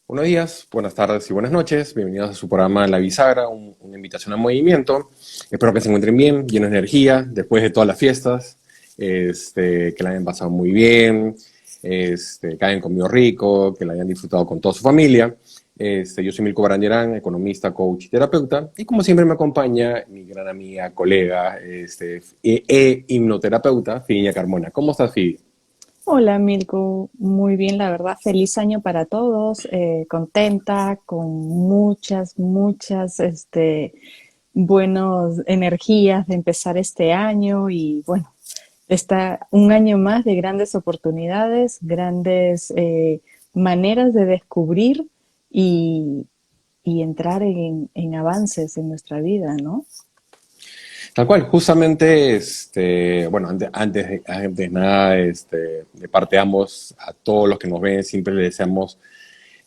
Buenos días, buenas tardes y buenas noches. Bienvenidos a su programa La Bisagra, una invitación al movimiento. Espero que se encuentren bien, llenos de energía, después de todas las fiestas, que la hayan pasado muy bien, que hayan comido rico, que la hayan disfrutado con toda su familia. Yo soy Milko Barangerán, economista, coach y terapeuta, y como siempre me acompaña mi gran amiga, colega, hipnoterapeuta, Fidia Carmona. ¿Cómo estás, Fidia? Hola Milko, muy bien, la verdad, feliz año para todos, contenta, con muchas, buenas energías de empezar este año y bueno, está un año más de grandes oportunidades, grandes maneras de descubrir y, y entrar en avances en nuestra vida, ¿no? Tal cual, justamente, bueno, antes de nada, de parte de ambos, a todos los que nos ven, siempre les deseamos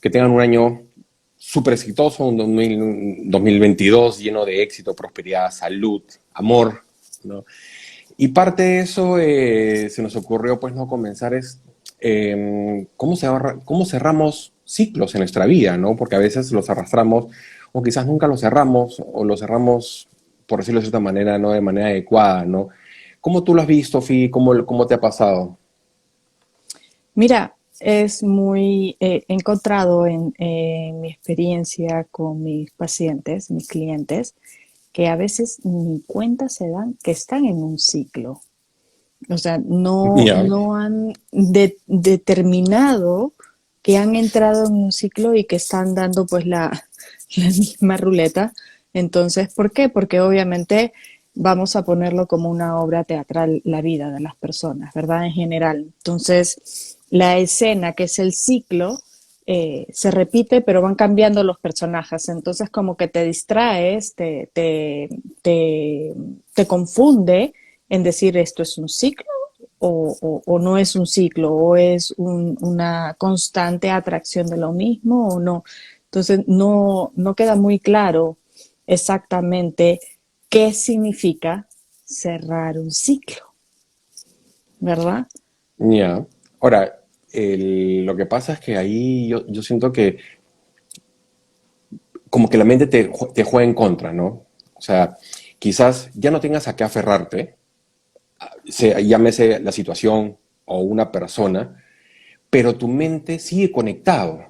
que tengan un año súper exitoso, un 2022 lleno de éxito, prosperidad, salud, amor, ¿no? Y parte de eso se nos ocurrió, pues, no comenzar cómo cerramos ciclos en nuestra vida, ¿no? Porque a veces los arrastramos, o quizás nunca los cerramos, o los cerramos, por decirlo de cierta manera, no de manera adecuada, ¿no? ¿Cómo tú lo has visto, Fi? ¿Cómo te ha pasado? Mira, es muy he encontrado en mi experiencia con mis pacientes, mis clientes, que a veces ni cuenta se dan que están en un ciclo. O sea, Ya, no han determinado que han entrado en un ciclo y que están dando pues la misma ruleta. Entonces, ¿por qué? Porque obviamente vamos a ponerlo como una obra teatral, la vida de las personas, ¿verdad? En general. Entonces, la escena, que es el ciclo, se repite, pero van cambiando los personajes. Entonces, como que te distraes, te, te confunde en decir esto es un ciclo o no es un ciclo, o es una constante atracción de lo mismo o no. Entonces no queda muy claro exactamente qué significa cerrar un ciclo, ¿verdad? ya. Ahora, lo que pasa es que ahí yo siento que como que la mente te juega en contra, ¿no? O sea, quizás ya no tengas a qué aferrarte, llámese la situación o una persona, pero tu mente sigue conectado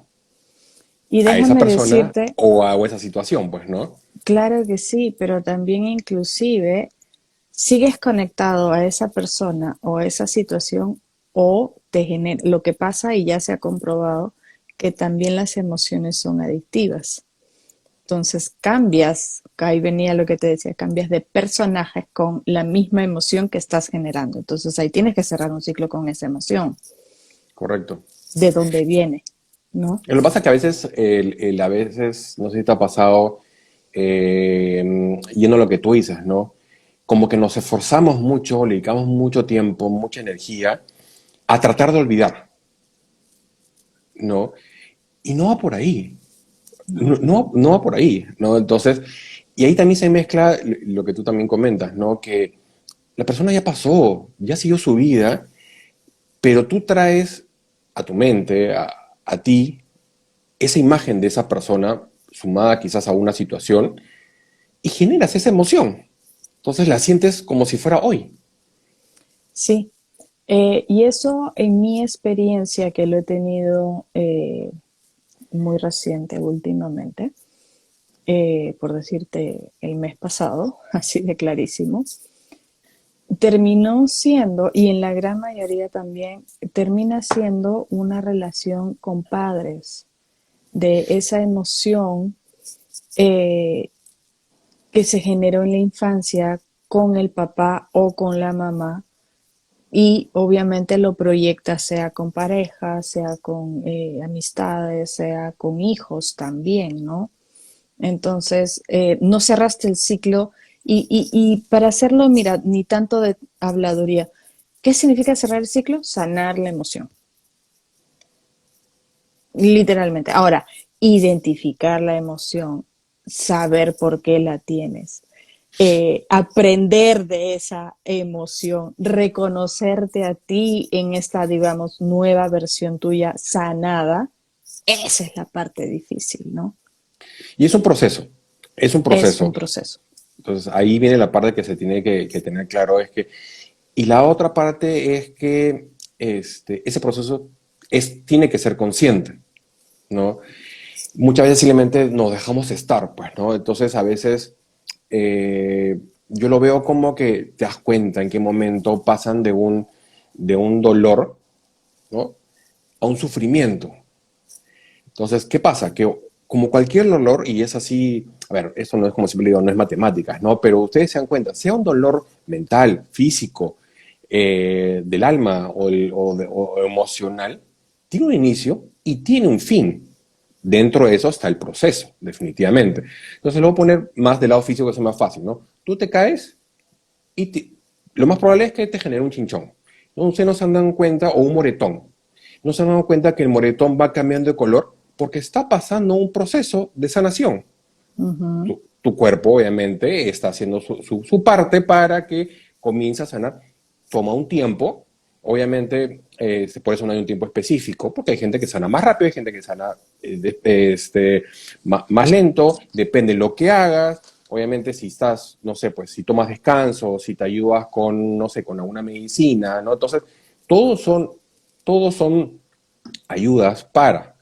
Y a esa déjame persona decirte, o a esa situación, pues, ¿no? claro que sí, pero también inclusive sigues conectado a esa persona o a esa situación o te genera, lo que pasa y ya se ha comprobado que también las emociones son adictivas. Entonces cambias, ahí venía lo que te decía, cambias de personajes con la misma emoción que estás generando. Entonces ahí tienes que cerrar un ciclo con esa emoción, Correcto. de dónde viene, ¿no? Lo que pasa es que a veces, a veces, no sé si te ha pasado, yendo a lo que tú dices, ¿no? Como que nos esforzamos mucho, le dedicamos mucho tiempo, mucha energía a tratar de olvidar, ¿no? Y no va por ahí. No. No va por ahí, ¿no? Entonces, y ahí también se mezcla lo que tú también comentas, ¿no? Que la persona ya pasó, ya siguió su vida, pero tú traes a tu mente, a ti, esa imagen de esa persona sumada quizás a una situación y generas esa emoción. Entonces la sientes como si fuera hoy. Sí, y eso en mi experiencia que lo he tenido muy reciente últimamente, por decirte el mes pasado, así de clarísimo, terminó siendo, y en la gran mayoría también, termina siendo una relación con padres, de esa emoción eh, que se generó en la infancia con el papá o con la mamá y obviamente lo proyecta sea con pareja, sea con amistades, sea con hijos también, ¿no? Entonces, no cerraste el ciclo y para hacerlo, mira, ni tanto de habladuría. ¿Qué significa cerrar el ciclo? Sanar la emoción, literalmente. Ahora, identificar la emoción, saber por qué la tienes, aprender de esa emoción, reconocerte a ti en esta, digamos, nueva versión tuya sanada, Esa es la parte difícil, ¿no? Y es un proceso, es un Es un proceso. proceso. Entonces ahí viene la parte que se tiene que tener claro, es que, y la otra parte es que ese proceso tiene que ser consciente, ¿no? Muchas veces simplemente nos dejamos estar, pues, ¿no? Entonces a veces yo lo veo como que te das cuenta en qué momento pasan de un dolor, ¿no? A un sufrimiento. Entonces, ¿qué pasa? Que como cualquier dolor, y es así, a ver, eso no es como siempre digo, no es matemáticas, ¿no? Pero ustedes se dan cuenta, sea un dolor mental, físico, del alma o emocional, tiene un inicio y tiene un fin. Dentro de eso está el proceso, definitivamente. Entonces, lo voy a poner más del lado físico, que es más fácil, ¿no? Tú te caes y lo más probable es que te genere un chinchón. Entonces no se han dado cuenta, o un moretón. No se han dado cuenta que el moretón va cambiando de color porque está pasando un proceso de sanación. Ujú. Tu cuerpo, obviamente, está haciendo su parte para que comience a sanar. Toma un tiempo. Obviamente, por eso no hay un tiempo específico, porque hay gente que sana más rápido, hay gente que sana más lento, depende de lo que hagas. Obviamente, si estás, no sé, pues si tomas descanso, si te ayudas con, no sé, con alguna medicina, ¿no? Entonces, todos son, todos son ayudas para.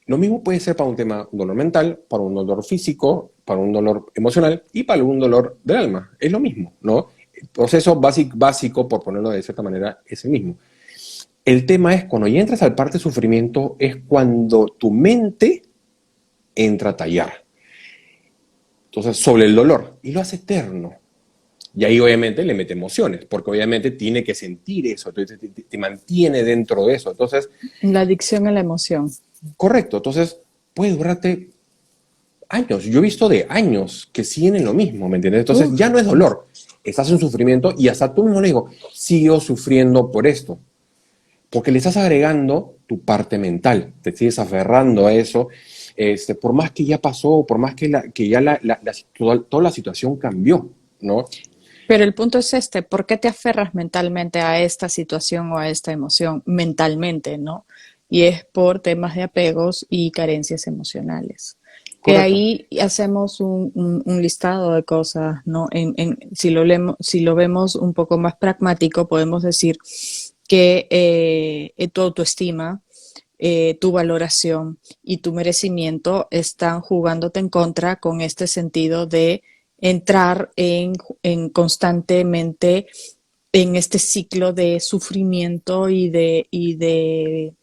Lo mismo puede ser para un dolor mental, para un dolor físico, para un dolor emocional y para un dolor del alma. Es lo mismo, ¿no? El proceso básico, por ponerlo de cierta manera, es el mismo. El tema es cuando ya entras al parte de sufrimiento, es cuando tu mente entra a tallar. Entonces, sobre el dolor, y lo hace eterno. Y ahí obviamente le mete emociones, porque obviamente tiene que sentir eso, entonces te mantiene dentro de eso. Entonces, La adicción a la emoción. correcto, entonces puede durarte años. Yo he visto de años que siguen en lo mismo, ¿me entiendes? Entonces ya Uf, no es sí. dolor, estás en sufrimiento y hasta tú mismo le digo, sigo sufriendo por esto, porque le estás agregando tu parte mental, te sigues aferrando a eso, por más que ya pasó, por más que ya toda la situación cambió, ¿no? Pero el punto es este, ¿por qué te aferras mentalmente a esta situación o a esta emoción mentalmente, ¿no? Y es por temas de apegos y carencias emocionales. Que Correcto. ahí hacemos un listado de cosas, ¿no? Si lo vemos un poco más pragmático, podemos decir que tu autoestima, tu valoración y tu merecimiento están jugándote en contra con este sentido de entrar en constantemente en este ciclo de sufrimiento eh,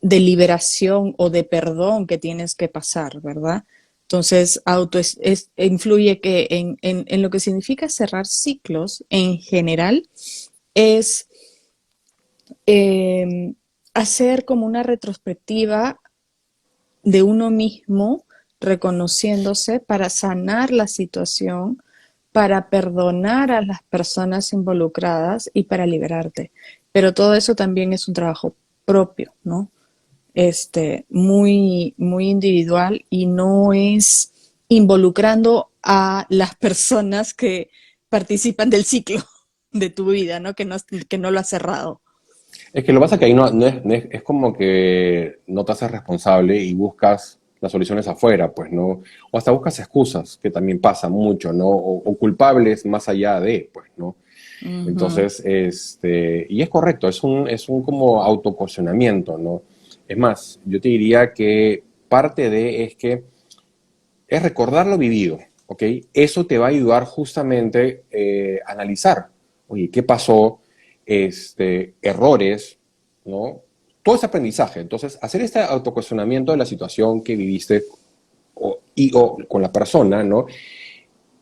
de liberación o de perdón que tienes que pasar, ¿verdad? Entonces, influye que en lo que significa cerrar ciclos en general es eh, hacer como una retrospectiva de uno mismo, reconociéndose para sanar la situación, para perdonar a las personas involucradas y para liberarte. Pero todo eso también es un trabajo propio, ¿no? Muy individual y no es involucrando a las personas que participan del ciclo de tu vida, ¿no? Que no lo has cerrado. Es que lo que pasa es que ahí es como que no te haces responsable y buscas las soluciones afuera, pues, ¿no? O hasta buscas excusas, que también pasa mucho, ¿no? O culpables más allá de, pues, ¿no? Uh -huh. Entonces, y es correcto, es un como autocuestionamiento, ¿no? Es más, yo te diría que parte de es que es recordar lo vivido, ¿ok? Eso te va a ayudar justamente a analizar, oye, ¿qué pasó? Errores, ¿no? Todo ese aprendizaje. Entonces, hacer este autocuestionamiento de la situación que viviste o con la persona, ¿no?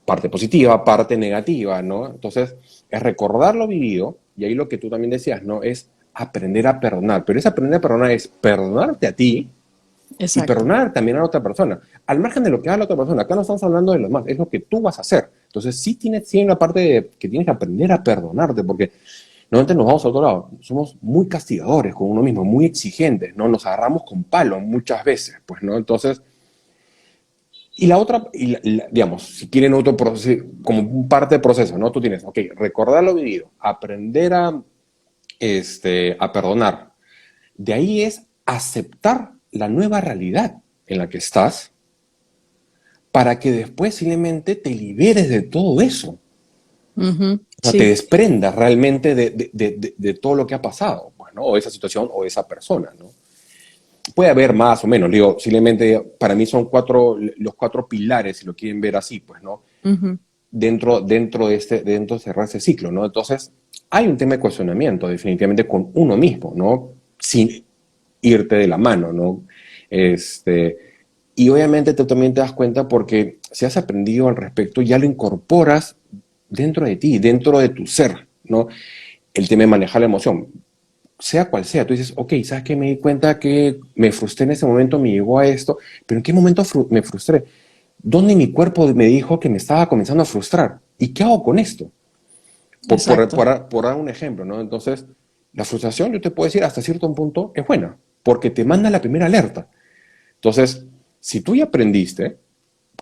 Parte positiva, parte negativa, ¿no? Entonces, es recordar lo vivido, y ahí lo que tú también decías, ¿no? Es aprender a perdonar. Pero ese aprender a perdonar es perdonarte a ti, y Exacto. perdonar también a la otra persona. Al margen de lo que haga la otra persona, acá no estamos hablando de los demás, es lo que tú vas a hacer. Entonces sí hay una parte de que tienes que aprender a perdonarte, porque normalmente nos vamos a otro lado. Somos muy castigadores con uno mismo, muy exigentes, ¿no? Nos agarramos con palo muchas veces, pues, ¿no? Entonces, y la otra, digamos, si quieren otro proceso, como parte del proceso, ¿no? Tú tienes, ok, recordar lo vivido, aprender a perdonar. De ahí es aceptar la nueva realidad en la que estás para que después simplemente te liberes de todo eso. Ujú, O sea, te sí, desprendas realmente de todo lo que ha pasado, pues, ¿no? O esa situación o esa persona, ¿no? Puede haber más o menos, digo, simplemente para mí son los cuatro pilares, si lo quieren ver así, pues, ¿no? ujú, Dentro de cerrar ese ciclo, ¿no? Entonces, hay un tema de cuestionamiento, definitivamente, con uno mismo, ¿no? Sin irte de la mano, ¿no? Este, y obviamente tú también te das cuenta porque si has aprendido al respecto, ya lo incorporas dentro de ti, dentro de tu ser, ¿no? El tema de manejar la emoción, sea cual sea, tú dices, ok, ¿sabes qué? Me di cuenta que me frustré en ese momento, me llegó a esto, pero ¿en qué momento me frustré? ¿Dónde mi cuerpo me dijo que me estaba comenzando a frustrar? ¿Y qué hago con esto? exacto. Por dar un ejemplo, ¿no? Entonces, la frustración, yo te puedo decir, hasta cierto punto es buena, porque te manda la primera alerta. Entonces, si tú ya aprendiste,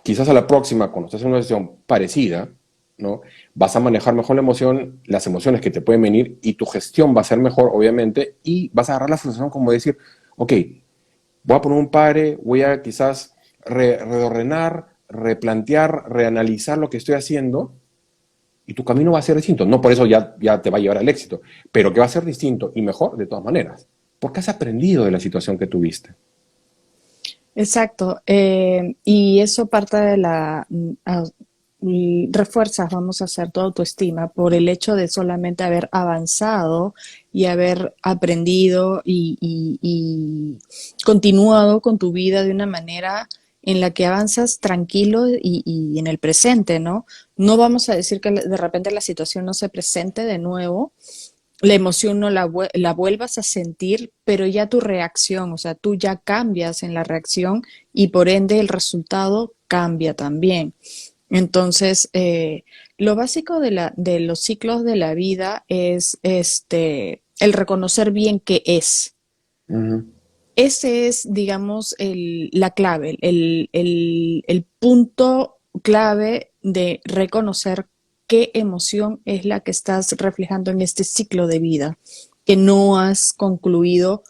quizás a la próxima, cuando estés en una situación parecida, ¿no? Vas a manejar mejor la emoción, las emociones que te pueden venir y tu gestión va a ser mejor, obviamente, y vas a agarrar la frustración como decir, ok, voy a poner un padre, voy a quizás reordenar, replantear, reanalizar lo que estoy haciendo y tu camino va a ser distinto. No por eso ya te va a llevar al éxito, pero que va a ser distinto y mejor de todas maneras, porque has aprendido de la situación que tuviste. Exacto, y eso parte de y refuerzas, vamos a hacer tu autoestima por el hecho de solamente haber avanzado y haber aprendido y continuado con tu vida de una manera en la que avanzas tranquilo y en el presente, ¿no? No vamos a decir que de repente la situación no se presente de nuevo, la emoción no la vuelvas a sentir, pero ya tu reacción, o sea, tú ya cambias en la reacción y por ende el resultado cambia también. Entonces, lo básico de los ciclos de la vida es el reconocer bien qué es. Ujú. Ese es, digamos, la clave, el punto clave de reconocer qué emoción es la que estás reflejando en este ciclo de vida, que no has concluido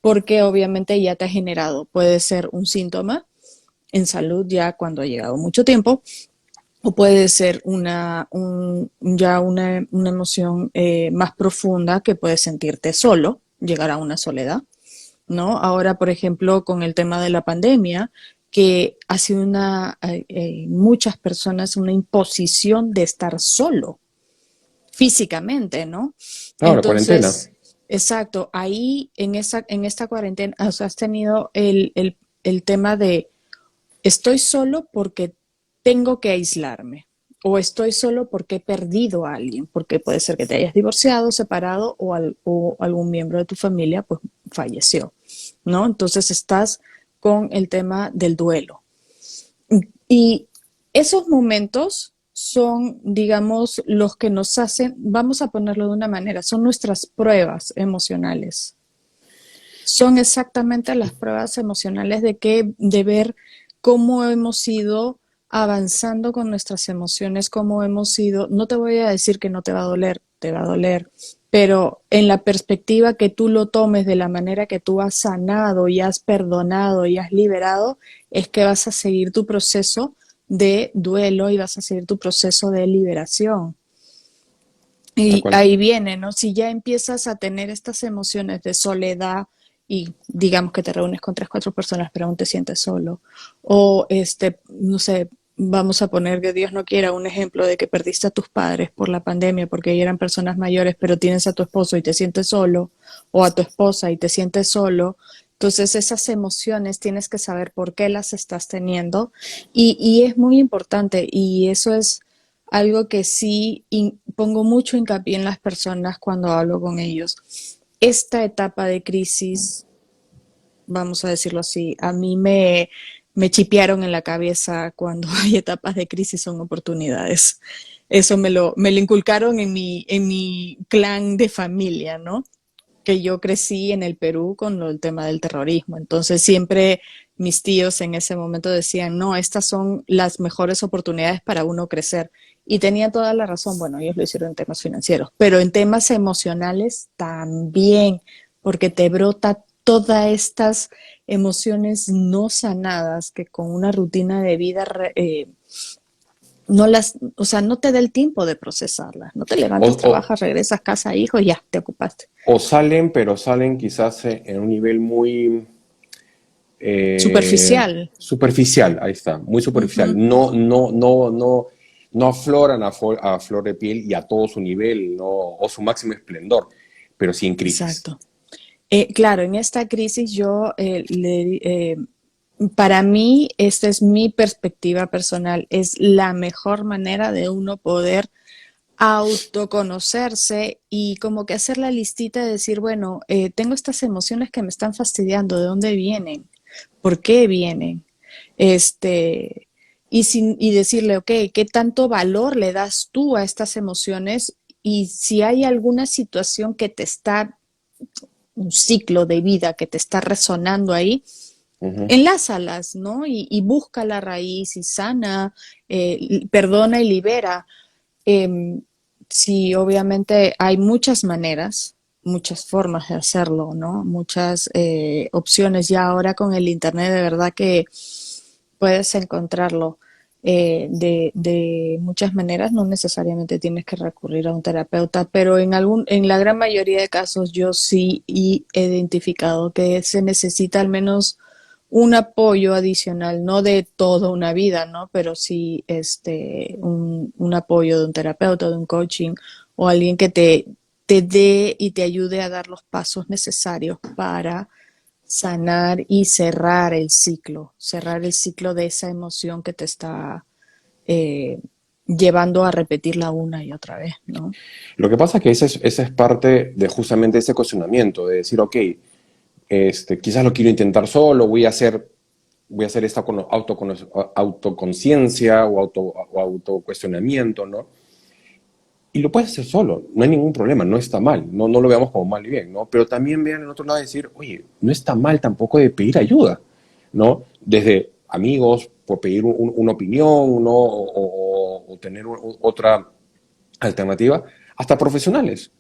porque obviamente ya te ha generado. Puede ser un síntoma en salud ya cuando ha llegado mucho tiempo, o puede ser una emoción más profunda que puedes sentirte solo, llegar a una soledad, ¿no? Ahora, por ejemplo, con el tema de la pandemia, que ha sido muchas personas una imposición de estar solo físicamente, ¿no? Ah, la cuarentena. Entonces, exacto, ahí en esta cuarentena, o sea, has tenido el tema de estoy solo porque tengo que aislarme. O estoy solo porque he perdido a alguien, porque puede ser que te hayas divorciado, separado o algún miembro de tu familia pues falleció, ¿no? Entonces estás con el tema del duelo. Y esos momentos son, digamos, los que nos hacen, vamos a ponerlo de una manera, son nuestras pruebas emocionales. Son exactamente las pruebas emocionales de ver cómo hemos ido avanzando con nuestras emociones, cómo hemos ido, no te voy a decir que no te va a doler, te va a doler, pero en la perspectiva que tú lo tomes de la manera que tú has sanado y has perdonado y has liberado, es que vas a seguir tu proceso de duelo y vas a seguir tu proceso de liberación. Tal Y cual. ahí viene, ¿no? Si ya empiezas a tener estas emociones de soledad y digamos que te reúnes con tres, cuatro personas, pero aún te sientes solo, o no sé, vamos a poner que Dios no quiera un ejemplo de que perdiste a tus padres por la pandemia porque ya eran personas mayores, pero tienes a tu esposo y te sientes solo, o a tu esposa y te sientes solo. Entonces esas emociones tienes que saber por qué las estás teniendo y es muy importante y eso es algo que sí pongo mucho hincapié en las personas cuando hablo con ellos. Esta etapa de crisis, vamos a decirlo así, me chipearon en la cabeza cuando hay etapas de crisis son oportunidades. Eso me lo inculcaron en mi clan de familia, ¿no? Que yo crecí en el Perú con el tema del terrorismo. Entonces siempre mis tíos en ese momento decían, no, estas son las mejores oportunidades para uno crecer. Y tenía toda la razón, bueno, ellos lo hicieron en temas financieros, pero en temas emocionales también, porque te brota todas emociones no sanadas que con una rutina de vida no las, o sea, no te da el tiempo de procesarlas. No te O, levantas, o, trabajas, regresas, casa, hijos, ya, te ocupaste. o salen, pero salen quizás en un nivel muy Superficial. superficial, ahí está, muy superficial. Ujú, No afloran a flor de piel y a todo su nivel, no, o su máximo esplendor, pero sí en crisis. exacto. Claro, en esta crisis para mí, esta es mi perspectiva personal, es la mejor manera de uno poder autoconocerse y como que hacer la listita de decir, bueno, tengo estas emociones que me están fastidiando, ¿de dónde vienen? ¿Por qué vienen? Este, y decirle, ok, ¿qué tanto valor le das tú a estas emociones? Y si hay alguna situación que te está, un ciclo de vida que te está resonando ahí, Ujú. enlázalas, ¿no? Y busca la raíz y sana, perdona y libera. Eh, sí, obviamente hay muchas maneras, muchas formas de hacerlo, ¿no? Muchas opciones. Ya ahora con el Internet de verdad que puedes encontrarlo de muchas maneras. No necesariamente tienes que recurrir a un terapeuta, pero en la gran mayoría de casos yo sí he identificado que se necesita al menos un apoyo adicional, no de toda una vida, ¿no? Pero sí un apoyo de un terapeuta, de un coaching o alguien que te dé y te ayude a dar los pasos necesarios para sanar y cerrar el ciclo de esa emoción que te está eh, llevando a repetirla una y otra vez, ¿no? Lo que pasa es que esa es parte de justamente ese cuestionamiento, de decir, ok, quizás lo quiero intentar solo, voy a hacer esta autoconciencia o autocuestionamiento, ¿no? Y lo puedes hacer solo, no hay ningún problema, no está mal, no lo veamos como mal y bien, ¿no? Pero también vean el otro lado y decir, oye, no está mal tampoco de pedir ayuda, ¿no? Desde amigos, por pedir una opinión, ¿no? O tener otra alternativa, hasta profesionales,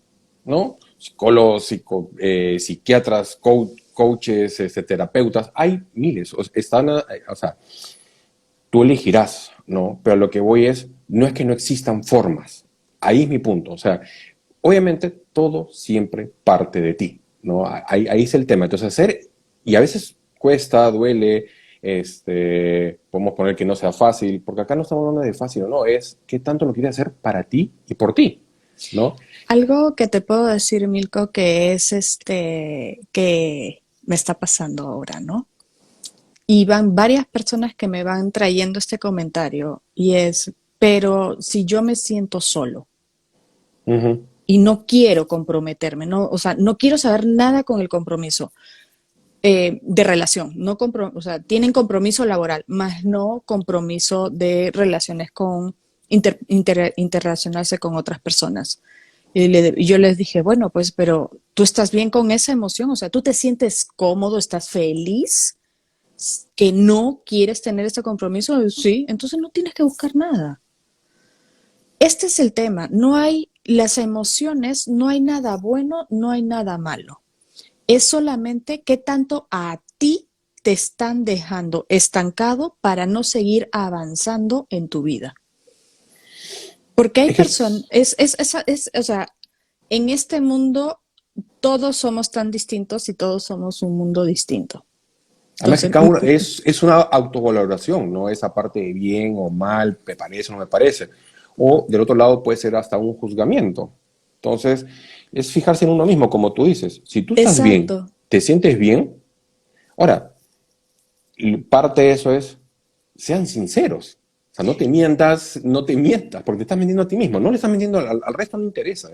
¿no? Psicólogos, psiquiatras, coaches, terapeutas, hay miles, o sea, tú elegirás, ¿no? Pero lo que voy es, no es que no existan formas, ahí es mi punto, o sea, obviamente todo siempre parte de ti, ¿no? Ahí es el tema, entonces hacer, y a veces cuesta, duele, podemos poner que no sea fácil, porque acá no estamos hablando de fácil o no, es qué tanto lo quieres hacer para ti y por ti, ¿no? Algo que te puedo decir, Milko, que es que me está pasando ahora, ¿no? Y van varias personas que me van trayendo este comentario y es, pero si yo me siento solo Ujú. y no quiero comprometerme, no, o sea, no quiero saber nada con el compromiso de relación, no o sea, tienen compromiso laboral, más no compromiso de relaciones con interrelacionarse con otras personas. Y yo les dije, bueno, pues, pero tú estás bien con esa emoción, o sea, tú te sientes cómodo, estás feliz, que no quieres tener ese compromiso, sí, entonces no tienes que buscar nada. Este es el tema, no hay las emociones, no hay nada bueno, no hay nada malo. Es solamente qué tanto a ti te están dejando estancado para no seguir avanzando en tu vida. Porque hay Es que personas, o sea, en este mundo todos somos tan distintos y todos somos un mundo distinto. además que Entonces, cada uno es una autovaloración, ¿no? Esa parte de bien o mal, me parece o no me parece. O del otro lado puede ser hasta un juzgamiento. Entonces, es fijarse en uno mismo, como tú dices. Si tú estás bien, exacto, te sientes bien, ahora, y parte de eso es, sean sinceros. O sea, no te mientas, porque te estás mintiendo a ti mismo. No le estás mintiendo al resto, no interesa.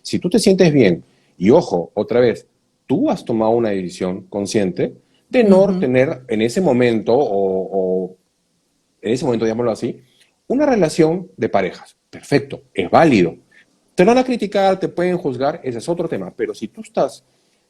Si tú te sientes bien, y ojo, otra vez, tú has tomado una decisión consciente de no ujú, tener en ese momento, o en ese momento, digámoslo así, una relación de parejas. Perfecto, es válido. Te van a criticar, te pueden juzgar, ese es otro tema. Pero si tú estás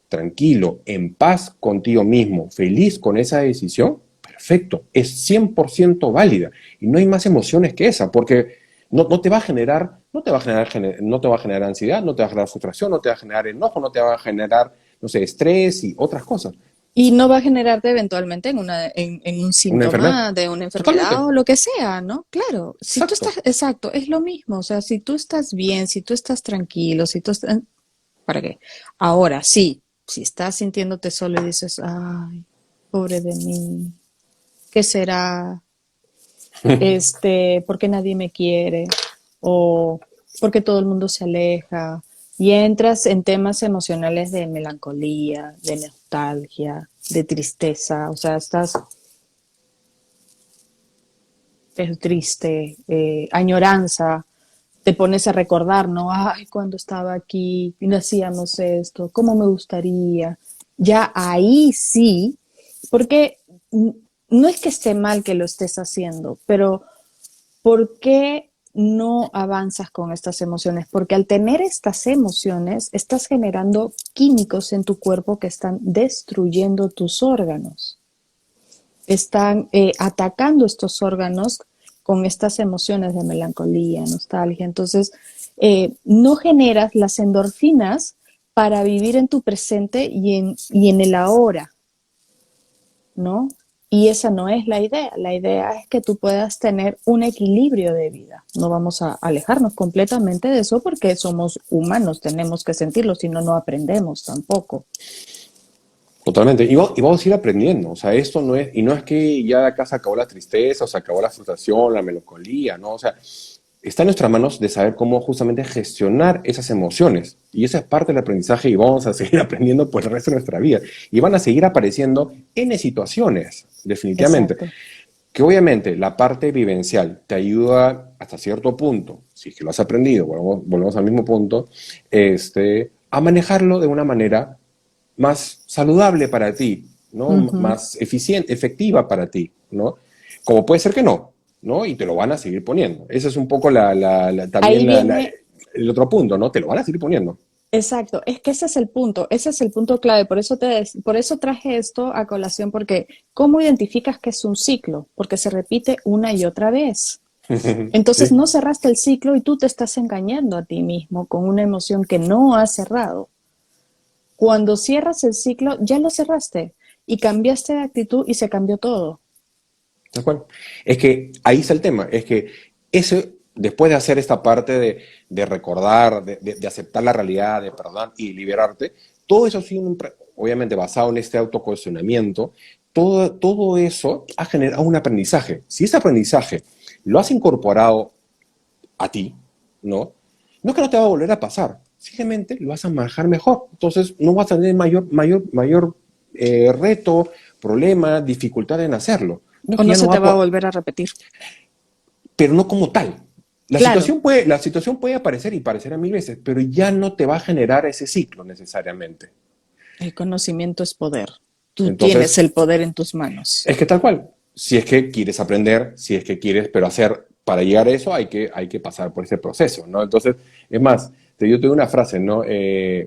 tranquilo, en paz contigo mismo, feliz con esa decisión, perfecto, es 100% válida. Y no hay más emociones que esa, porque no te va a generar, no te va a generar ansiedad, no te va a generar frustración, no te va a generar enojo, no te va a generar, no sé, estrés y otras cosas. Y no va a generarte eventualmente en un Una enfermedad. síntoma de una enfermedad Totalmente. o lo que sea, ¿no? Claro, si tú estás, Exacto. exacto, es lo mismo. O sea, si tú estás bien, si tú estás tranquilo, si tú estás, ¿para qué? Ahora, sí, si estás sintiéndote solo y dices, ay, pobre de mí, ¿qué será? Porque nadie me quiere o porque todo el mundo se aleja y entras en temas emocionales de melancolía, de nostalgia, de tristeza, o sea, estás triste, añoranza, te pones a recordar, ¿no? Ay, cuando estaba aquí y no hacíamos esto, cómo me gustaría. Ya ahí sí, porque no es que esté mal que lo estés haciendo, pero ¿por qué no avanzas con estas emociones? Porque al tener estas emociones, estás generando químicos en tu cuerpo que están destruyendo tus órganos. Están atacando estos órganos con estas emociones de melancolía, nostalgia. Entonces, no generas las endorfinas para vivir en tu presente y en el ahora, ¿no? Y esa no es la idea. La idea es que tú puedas tener un equilibrio de vida. No vamos a alejarnos completamente de eso porque somos humanos, tenemos que sentirlo, si no, no aprendemos tampoco. Totalmente. Y vamos a ir aprendiendo. O sea, esto no es, y no es que ya acá se acabó la tristeza, o se acabó la frustración, la melancolía, ¿no? O sea, está en nuestras manos de saber cómo justamente gestionar esas emociones. Y esa es parte del aprendizaje y vamos a seguir aprendiendo por el resto de nuestra vida. Y van a seguir apareciendo N situaciones, definitivamente. Exacto. Que obviamente la parte vivencial te ayuda hasta cierto punto, si es que lo has aprendido, volvemos al mismo punto, a manejarlo de una manera más saludable para ti, ¿no? Ujú. Más eficiente, efectiva para ti, ¿no? Como puede ser que no, ¿no? Y te lo van a seguir poniendo. Ese es un poco Ahí también viene. el otro punto, ¿no? Te lo van a seguir poniendo. Exacto, es que ese es el punto clave, por eso traje esto a colación, porque ¿cómo identificas que es un ciclo? Porque se repite una y otra vez. Entonces Sí, no cerraste el ciclo y tú te estás engañando a ti mismo con una emoción que no has cerrado. Cuando cierras el ciclo, ya lo cerraste y cambiaste de actitud y se cambió todo. tal cual. Es que ahí está el tema, es que eso, después de hacer esta parte de recordar, de aceptar la realidad, de perdonar y liberarte, todo eso sí, obviamente basado en este autocuestionamiento, todo eso ha generado un aprendizaje. Si ese aprendizaje lo has incorporado a ti, ¿no? No es que no te va a volver a pasar, simplemente lo vas a manejar mejor. Entonces no vas a tener mayor reto, problema, dificultad en hacerlo. No es O que no ya no se va te a va a poder, volver a repetir. pero no como tal. Claro, La situación puede aparecer y parecer a mil veces, pero ya no te va a generar ese ciclo necesariamente. el conocimiento es poder. Tú tienes Entonces, el poder en tus manos. es que tal cual, si es que quieres aprender, si es que quieres, pero hacer, para llegar a eso hay que pasar por ese proceso, ¿no? Entonces, es más, yo tengo una frase, ¿no?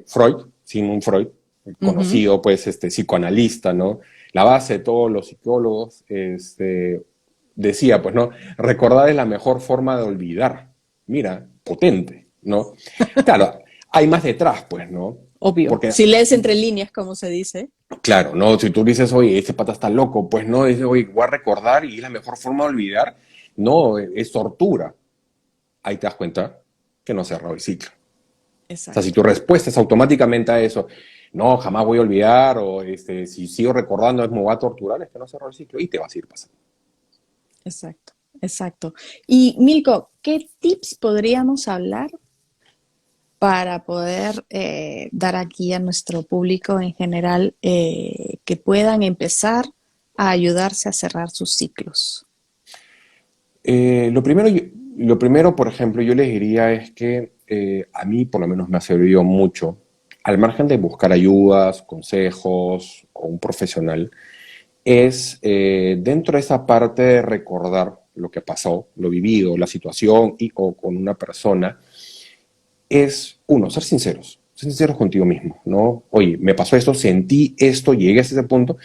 Freud, Sigmund Freud, Ujú. conocido, pues, psicoanalista, ¿no? La base de todos los psicólogos, decía, pues, ¿no? Recordar es la mejor forma de olvidar. Mira, potente, ¿no? Claro, hay más detrás, pues, ¿no? Obvio. Porque Si lees entre líneas, como se dice. claro, no, si tú dices, oye, este pata está loco, pues no, dice, oye, voy a recordar y es la mejor forma de olvidar. No, es tortura. Ahí te das cuenta que no has cerrado el ciclo. O sea, si Exacto, tu respuesta es automáticamente a eso, no, jamás voy a olvidar, o si sigo recordando, es me va a torturar, es que no has cerrado el ciclo y te vas a ir pasando. exacto, exacto. Y Milko, ¿qué tips podríamos hablar para poder dar aquí a nuestro público en general que puedan empezar a ayudarse a cerrar sus ciclos? Lo primero, lo primero, por ejemplo, yo les diría es que a mí por lo menos me ha servido mucho, al margen de buscar ayudas, consejos o un profesional, es dentro de esa parte de recordar lo que pasó, lo vivido, la situación y o con una persona, es uno, ser sinceros contigo mismo, ¿no? Oye, me pasó esto, sentí esto, llegué a ese punto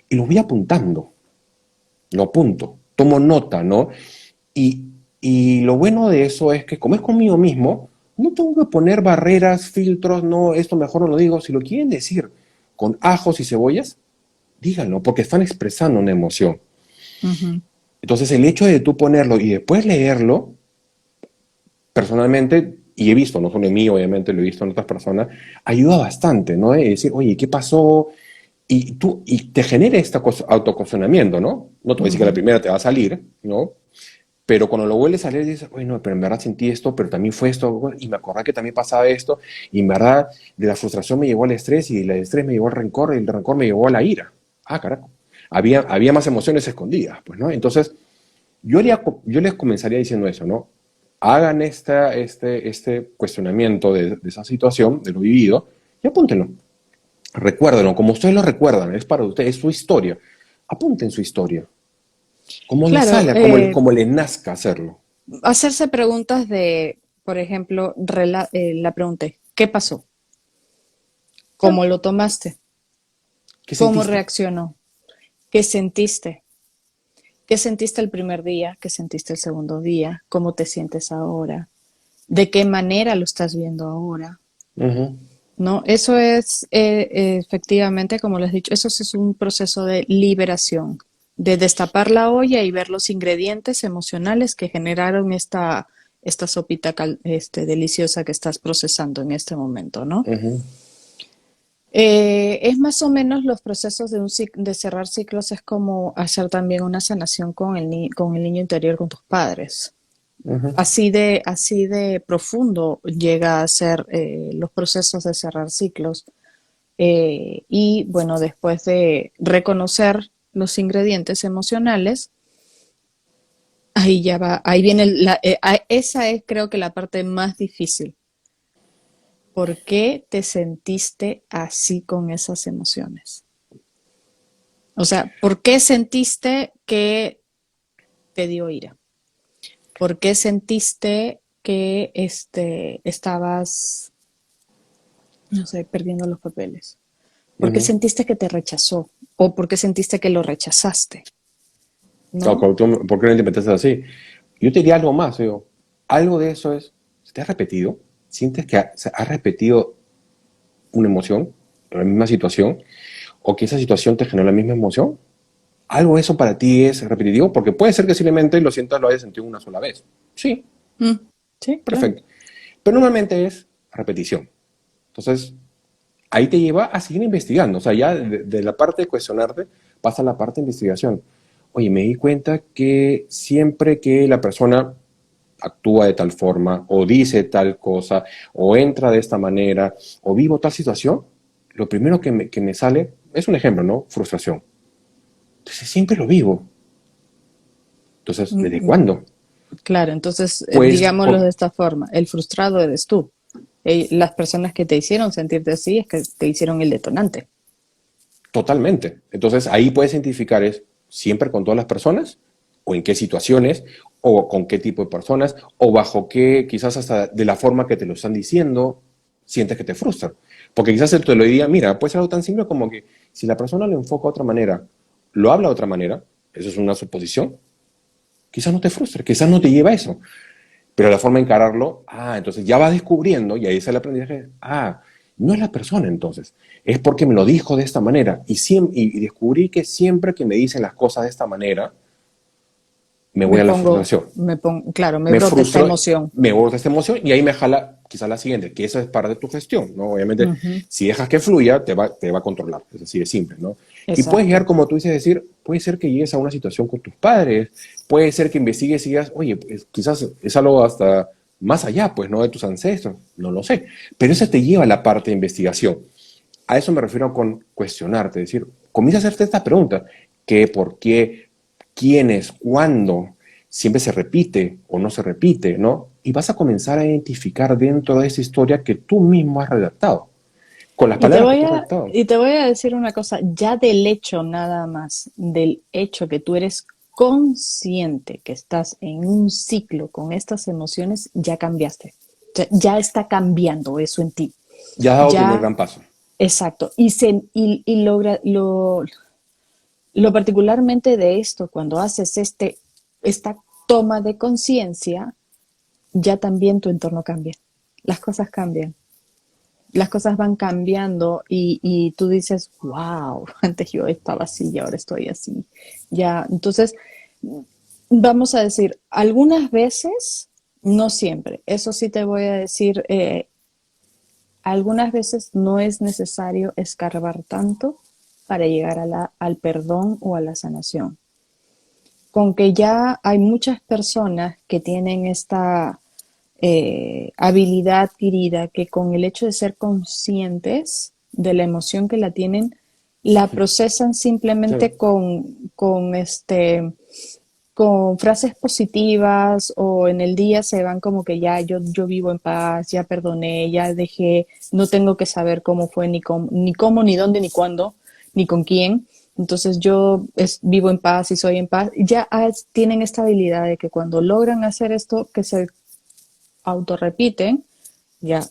y lo voy apuntando, lo apunto, tomo nota, ¿no? Y, y lo bueno de eso es que como es conmigo mismo, no tengo que poner barreras, filtros, no, esto mejor no lo digo, si lo quieren decir con ajos y cebollas, díganlo, porque están expresando una emoción. Ujú. Entonces, el hecho de tú ponerlo y después leerlo, personalmente, y he visto, no solo en mí, obviamente, lo he visto en otras personas, ayuda bastante, ¿no? De decir, oye, ¿qué pasó? Y te genera este autocuestionamiento, ¿no? No te voy a decir que la Ujú. primera te va a salir, ¿no? Pero cuando lo vuelves a leer dices, oye, no, pero en verdad sentí esto, pero también fue esto, bueno, y me acordé que también pasaba esto, y en verdad de la frustración me llevó al estrés, y del estrés me llevó al rencor, y el rencor me llevó a la ira. Ah, carajo. Había más emociones escondidas, pues, ¿no? Entonces, yo les comenzaría diciendo eso, ¿no? Hagan este cuestionamiento de esa situación, de lo vivido, y apúntenlo. Recuérdenlo, como ustedes lo recuerdan, es para ustedes, es su historia. Apunten su historia. ¿Cómo les Claro, sale? Como les nazca hacerlo. hacerse preguntas de, por ejemplo, la pregunta es, ¿qué pasó? Claro. ¿Cómo lo tomaste? ¿Qué ¿Cómo sentiste? reaccionó? ¿Qué sentiste? ¿Qué sentiste el primer día? ¿Qué sentiste el segundo día? ¿Cómo te sientes ahora? ¿De qué manera lo estás viendo ahora? Ujú. ¿No? Eso es, efectivamente, como les he dicho, eso sí es un proceso de liberación, de destapar la olla y ver los ingredientes emocionales que generaron esta sopita deliciosa que estás procesando en este momento, ¿no? Ujú. Es más o menos los procesos de cerrar ciclos, es como hacer también una sanación con con el niño interior, con tus padres. Ujú. Así de profundo llega a ser los procesos de cerrar ciclos. Y bueno, después de reconocer los ingredientes emocionales, ahí ya va, ahí viene esa es creo que la parte más difícil. ¿Por qué te sentiste así con esas emociones? O sea, ¿por qué sentiste que te dio ira? ¿Por qué sentiste que estabas, no sé, perdiendo los papeles? ¿Por qué Ujú. sentiste que te rechazó? ¿O por qué sentiste que lo rechazaste? No, ¿No? ¿por qué no lo interpretas así? Yo te diría algo más, digo, algo de eso es, ¿se te ha repetido? ¿Sientes que se ha repetido una emoción, la misma situación, o que esa situación te generó la misma emoción? ¿Algo de eso para ti es repetitivo? Porque puede ser que simplemente lo sientas, lo hayas sentido una sola vez. Sí, Mm, sí, claro. perfecto. Pero normalmente es repetición. Entonces, ahí te lleva a seguir investigando. O sea, ya de la parte de cuestionarte pasa a la parte de investigación. Oye, me di cuenta que siempre que la persona actúa de tal forma, o dice tal cosa, o entra de esta manera, o vivo tal situación, lo primero que me sale es un ejemplo, ¿no? Frustración. Entonces, siempre lo vivo. Entonces, Mm, ¿desde mm, cuándo? claro, entonces, Pues digámoslo de esta forma, el frustrado eres tú. Las personas que te hicieron sentirte así es que te hicieron el detonante. totalmente. Entonces ahí puedes identificar es siempre con todas las personas o en qué situaciones o con qué tipo de personas o bajo qué, quizás hasta de la forma que te lo están diciendo, sientes que te frustra. Porque quizás él te lo diría, mira, puede ser algo tan simple como que si la persona lo enfoca de otra manera, lo habla de otra manera, eso es una suposición, quizás no te frustre, quizás no te lleva a eso. Pero la forma de encararlo, entonces ya vas descubriendo, y ahí es el aprendizaje, no es la persona entonces, es porque me lo dijo de esta manera, y descubrí que siempre que me dicen las cosas de esta manera, me voy a la frustración. Claro, me Me brota esta frustro, emoción. me borra esta emoción, y ahí me jala quizás la siguiente, que esa es parte de tu gestión, ¿no? Obviamente, Ujú, si dejas que fluya, te va a controlar, es así de simple, ¿no? Y puedes llegar, exacto. como tú dices, decir, puede ser que llegues a una situación con tus padres, puede ser que investigues y digas, oye, pues, quizás es algo hasta más allá, pues, ¿no? De tus ancestros, no lo sé. Pero eso te lleva a la parte de investigación. A eso me refiero con cuestionarte, decir, comienza a hacerte esta pregunta, ¿qué, por qué, quiénes, cuándo? Siempre se repite o no se repite, ¿no? Y vas a comenzar a identificar dentro de esa historia que tú mismo has redactado, con las palabras que tú has redactado. Y te voy a decir una cosa, ya del hecho nada más, del hecho que tú eres consciente que estás en un ciclo con estas emociones, ya cambiaste. Ya está cambiando eso en ti. Ya has dado tu primer Ya, gran paso. exacto. Y lo particularmente de esto, cuando haces esta toma de conciencia, ya también tu entorno cambia. Las cosas cambian. las cosas van cambiando y tú dices, wow, antes yo estaba así y ahora estoy así. Ya, entonces, vamos a decir, algunas veces, no siempre, eso sí te voy a decir, algunas veces no es necesario escarbar tanto para llegar al perdón o a la sanación. Con que ya hay muchas personas que tienen esta habilidad adquirida que con el hecho de ser conscientes de la emoción que la tienen, la procesan simplemente Claro. con frases positivas o en el día se van como que ya yo vivo en paz, ya perdoné, ya dejé, no tengo que saber cómo fue, ni dónde, ni cuándo, ni con quién. Entonces vivo en paz y soy en paz. Ya tienen esta habilidad de que cuando logran hacer esto, que se autorrepiten, ya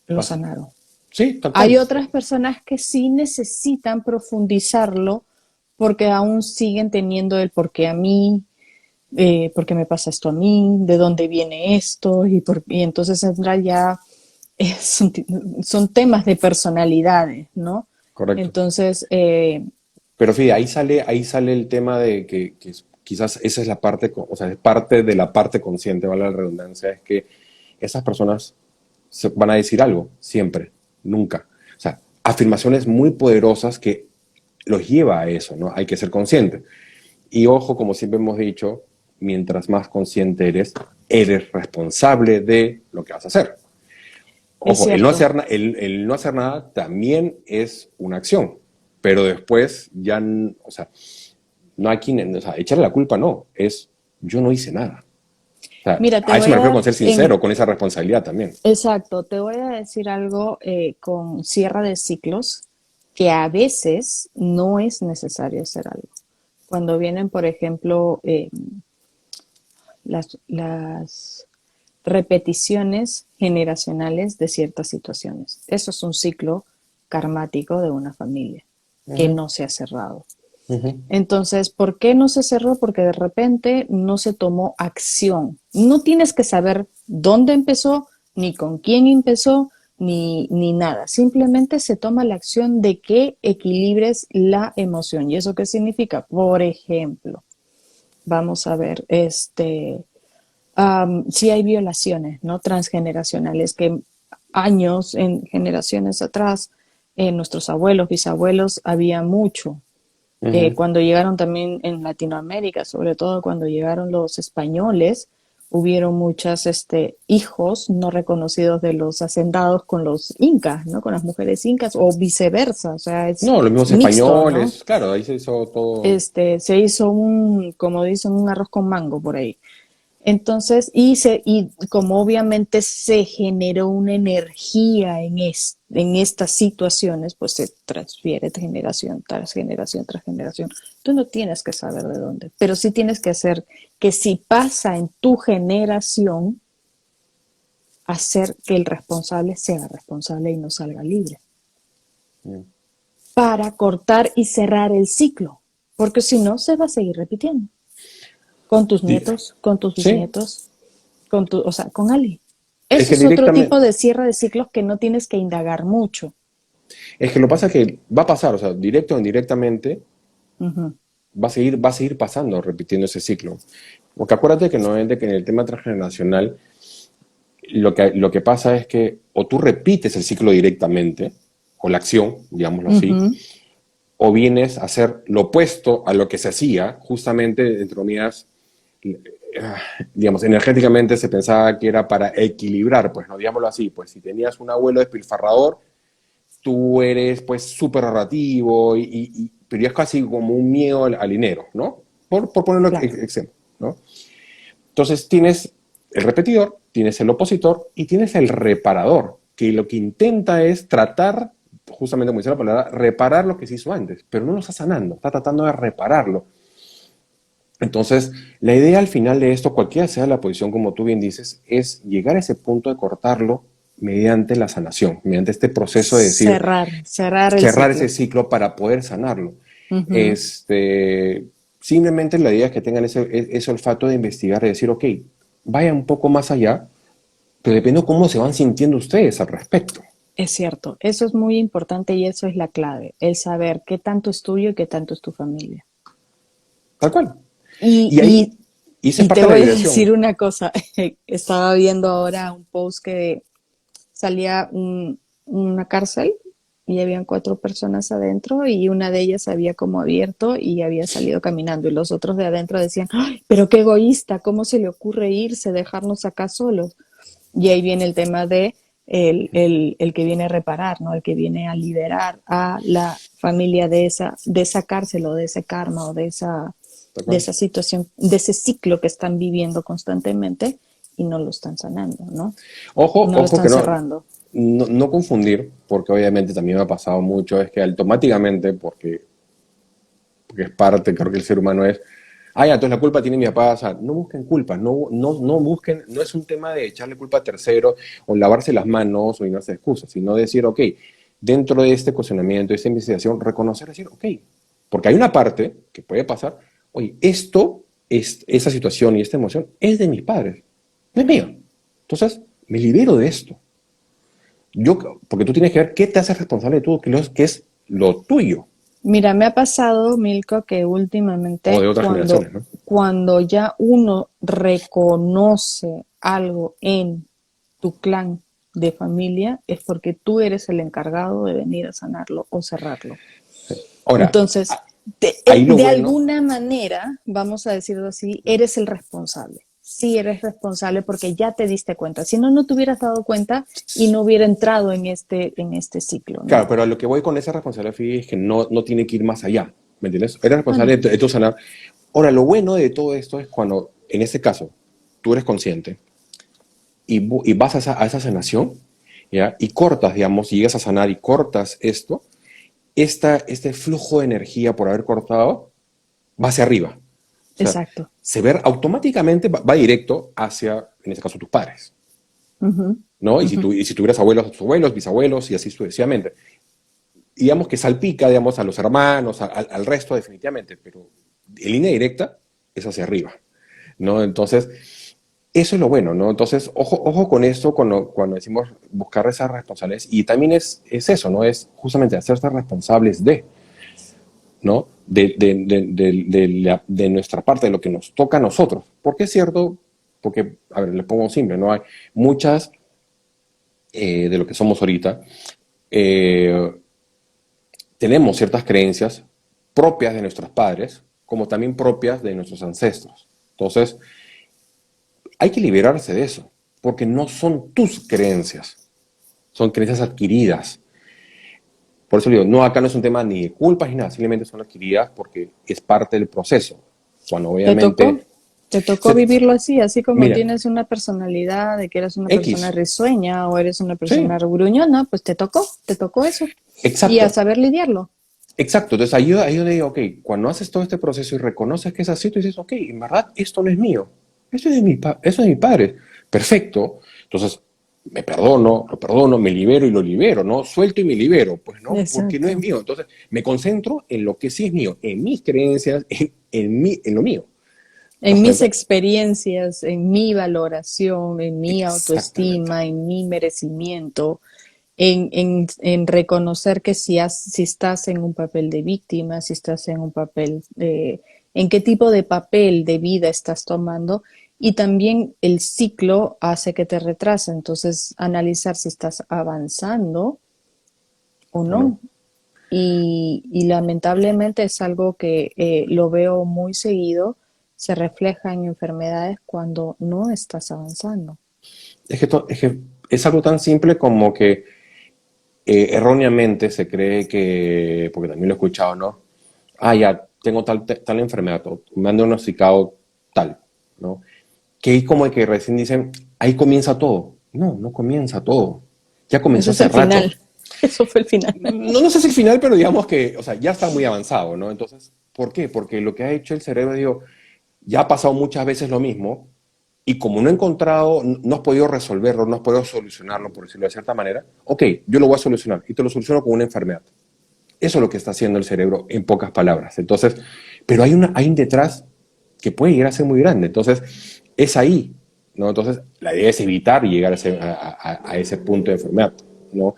lo Pasa. sanaron. Sí, tal Hay cual. otras personas que sí necesitan profundizarlo porque aún siguen teniendo el por qué a mí, por qué me pasa esto a mí, de dónde viene esto, y entonces entra ya, son, son temas de personalidades, ¿no? Correcto. Entonces, Pero fíjate, ahí sale el tema de que quizás esa es la parte, o sea, es parte de la parte consciente, vale la redundancia, es que esas personas van a decir algo, siempre, nunca. O sea, afirmaciones muy poderosas que los lleva a eso, ¿no? Hay que ser consciente. Y ojo, como siempre hemos dicho, mientras más consciente eres responsable de lo que vas a hacer. es Ojo, cierto. el no hacer nada también es una acción, pero después ya, o sea, no hay quien, o sea, echarle la culpa no, es yo no hice nada. O sea, Mira, te a eso voy me a refiero dar con ser sincero, con esa responsabilidad también. exacto, te voy a decir algo con cierre de ciclos, que a veces no es necesario hacer algo. Cuando vienen, por ejemplo, las repeticiones generacionales de ciertas situaciones. Eso es un ciclo karmático de una familia que Ujú, no se ha cerrado. ujú. Entonces, ¿por qué no se cerró? Porque de repente no se tomó acción. No tienes que saber dónde empezó, ni con quién empezó, ni nada. Simplemente se toma la acción de que equilibres la emoción. ¿Y eso qué significa? Por ejemplo, vamos a ver, sí hay violaciones, ¿no? Transgeneracionales que años, en generaciones atrás, nuestros abuelos, bisabuelos, había mucho. Ujú. Cuando llegaron también en Latinoamérica, sobre todo cuando llegaron los españoles, hubieron muchos hijos no reconocidos de los hacendados con los incas, ¿no? Con las mujeres incas o viceversa, o sea, es No, los mismos mixto, ¿no? españoles, claro, ahí se hizo todo. Se hizo como dicen, un arroz con mango por ahí. Entonces, y como obviamente se generó una energía en estas situaciones, pues se transfiere de generación tras generación tras generación. Tú no tienes que saber de dónde, pero sí tienes que hacer que si pasa en tu generación, hacer que el responsable sea responsable y no salga libre, para cortar y cerrar el ciclo, porque si no, se va a seguir repitiendo con tus Di- nietos, con tus Sí, bisnietos, o sea, con alguien. es Eso que es otro tipo directamente, de cierre de ciclos que no tienes que indagar mucho. es que lo pasa que va a pasar, o sea, directo o indirectamente, Ujú. va a seguir pasando, repitiendo ese ciclo. Porque acuérdate que no es de que en el tema transgeneracional lo que pasa es que o tú repites el ciclo directamente, o la acción, digámoslo así, Ujú. o vienes a hacer lo opuesto a lo que se hacía, justamente, entre comillas, digamos, energéticamente se pensaba que era para equilibrar, pues no, digámoslo así, pues si tenías un abuelo despilfarrador, tú eres pues súper narrativo pero ya es casi como un miedo al dinero, ¿no? Por ponerlo Claro. ejemplo, ¿no? Entonces tienes el repetidor, tienes el opositor y tienes el reparador, que lo que intenta es tratar, justamente como dice la palabra, reparar lo que se hizo antes, pero no lo está sanando, está tratando de repararlo. Entonces, la idea al final de esto, cualquiera sea la posición, como tú bien dices, es llegar a ese punto de cortarlo mediante la sanación, mediante este proceso de decir, Cerrar el cerrar ese ciclo. ciclo para poder sanarlo. Ujú. Este, simplemente la idea es que tengan ese olfato de investigar, de decir, ok, vaya un poco más allá, pero depende de cómo se van sintiendo ustedes al respecto. Es cierto, eso es muy importante y eso es la clave, el saber qué tanto es tuyo y qué tanto es tu familia. Tal cual. Y, Y ahí, y, y esa es y te parte de la voy a decir liberación. una cosa, estaba viendo ahora un post que salía una cárcel y habían 4 personas adentro y una de ellas había como abierto y había salido caminando y los otros de adentro decían, "Ay, pero qué egoísta, ¿cómo se le ocurre irse, dejarnos acá solos?" Y ahí viene el tema de el que viene a reparar, ¿no? El que viene a liberar a la familia de esa cárcel o de ese karma o Tal de cual. esa situación, de ese ciclo que están viviendo constantemente y no lo están sanando, ¿no? Ojo, No lo ojo están que no, cerrando. no, no confundir, porque obviamente también me ha pasado mucho, es que automáticamente, porque es parte, creo que el ser humano es, ah, ya, entonces la culpa tiene mi papá, o sea, no busquen culpas, no busquen, no es un tema de echarle culpa a terceros o lavarse las manos o llenarse de excusas, sino decir, ok, dentro de este cuestionamiento, de esta investigación, reconocer, decir, ok, porque hay una parte que puede pasar, oye, esa situación y esta emoción es de mis padres, no es mío. Entonces, me libero de esto. Yo, porque tú tienes que ver qué te hace responsable de todo, que es lo tuyo, Mira, me ha pasado, Milko, que o de últimamente otras generaciones, ¿no? cuando ya uno reconoce algo en tu clan de familia, es porque tú eres el encargado de venir a sanarlo o cerrarlo. Ahora, Entonces, ahí lo de bueno, alguna manera, vamos a decirlo así, eres el responsable. Sí, eres responsable porque ya te diste cuenta. Si no, no te hubieras dado cuenta y no hubiera entrado en este ciclo, claro, ¿no? pero a lo que voy con esa responsabilidad Fidi, es que no tiene que ir más allá, ¿me entiendes? Eres Ah, responsable no. de tu sanar. Ahora, lo bueno de todo esto es cuando, en este caso, tú eres consciente y vas a esa sanación, ¿ya? Y cortas, digamos, y llegas a sanar y cortas este flujo de energía por haber cortado, va hacia arriba. O sea, Exacto. se ve automáticamente, va directo hacia, en este caso, tus padres, Ujú, ¿no? ujú. Y si tuvieras abuelos, a tus abuelos, bisabuelos y así sucesivamente. Digamos que salpica, digamos, a los hermanos, al resto definitivamente, pero en línea directa es hacia arriba, ¿no? Entonces, eso es lo bueno, ¿no? Entonces, ojo con esto cuando decimos buscar esas responsabilidades. Y también es eso, ¿no? Es justamente hacerse responsables ¿no? De nuestra parte, de lo que nos toca a nosotros. Porque es cierto, porque, a ver, les pongo simple, ¿no? Hay muchas de lo que somos ahorita, eh, tenemos ciertas creencias propias de nuestros padres, como también propias de nuestros ancestros. Entonces, hay que liberarse de eso, porque no son tus creencias, son creencias adquiridas. Por eso digo, no, acá no es un tema ni de culpas ni nada, simplemente son adquiridas porque es parte del proceso. Cuando ¿Te tocó? obviamente, ¿Te tocó se, vivirlo así? Así como mira, tienes una personalidad de que eres una persona X, risueña o eres una persona sí, gruñona, pues te tocó eso. Y a exacto, saber lidiarlo. exacto. Entonces ahí yo digo, ok, cuando haces todo este proceso y reconoces que es así, tú dices, ok, en verdad esto no es mío, esto es eso es de mi padre. Perfecto. Entonces me perdono, lo perdono, me libero y lo libero, ¿no? Suelto y me libero, pues no, porque no es Exacto. mío. Entonces me concentro en lo que sí es mío, en mis creencias, en lo mío. ¿Te das En mis cuenta? experiencias, en mi valoración, en mi Exactamente. autoestima, en mi merecimiento, en reconocer que si estás en un papel de víctima, si estás en un papel de, en qué tipo de papel de vida estás tomando y también el ciclo hace que te retrase, entonces analizar si estás avanzando o ¿O no? no. Y lamentablemente es algo que lo veo muy seguido, se refleja en enfermedades cuando no estás avanzando. Es que es algo tan simple como que erróneamente se cree que, porque también lo he escuchado, ¿no? Ah, ya, tengo tal enfermedad, o me han diagnosticado tal, ¿no? Que ahí como que recién dicen, ahí comienza todo. No, no comienza todo. Ya comenzó Ese es hace el rato. final. Eso fue el final. No sé si el final, pero digamos que, o sea, ya está muy avanzado, ¿no? Entonces, ¿por qué? Porque lo que ha hecho el cerebro, digo, ya ha pasado muchas veces lo mismo, y como no he encontrado, no has podido resolverlo, no has podido solucionarlo, por decirlo de cierta manera, ok, yo lo voy a solucionar, y te lo soluciono con una enfermedad. Eso es lo que está haciendo el cerebro en pocas palabras. Entonces, pero hay un detrás que puede llegar a ser muy grande. Entonces, es ahí, ¿no? Entonces, la idea es evitar llegar a ese punto de enfermedad. ¿no?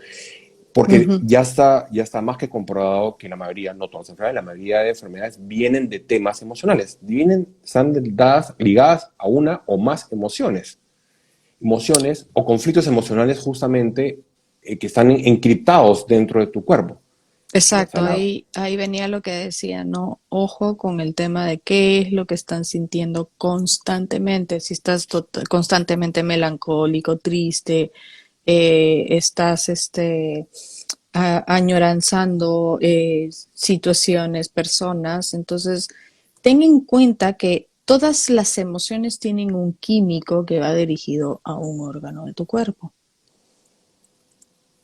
Porque Ujú. ya está más que comprobado que la mayoría, no todas las enfermedades, la mayoría de enfermedades vienen de temas emocionales, están ligadas a una o más emociones o conflictos emocionales justamente que están encriptados dentro de tu cuerpo. Ya sea Exacto, ahí venía lo que decía, ¿no? Ojo con el tema de qué es lo que están sintiendo constantemente. Si estás constantemente melancólico, triste, estás añoranzando situaciones, personas, entonces ten en cuenta que todas las emociones tienen un químico que va dirigido a un órgano de tu cuerpo.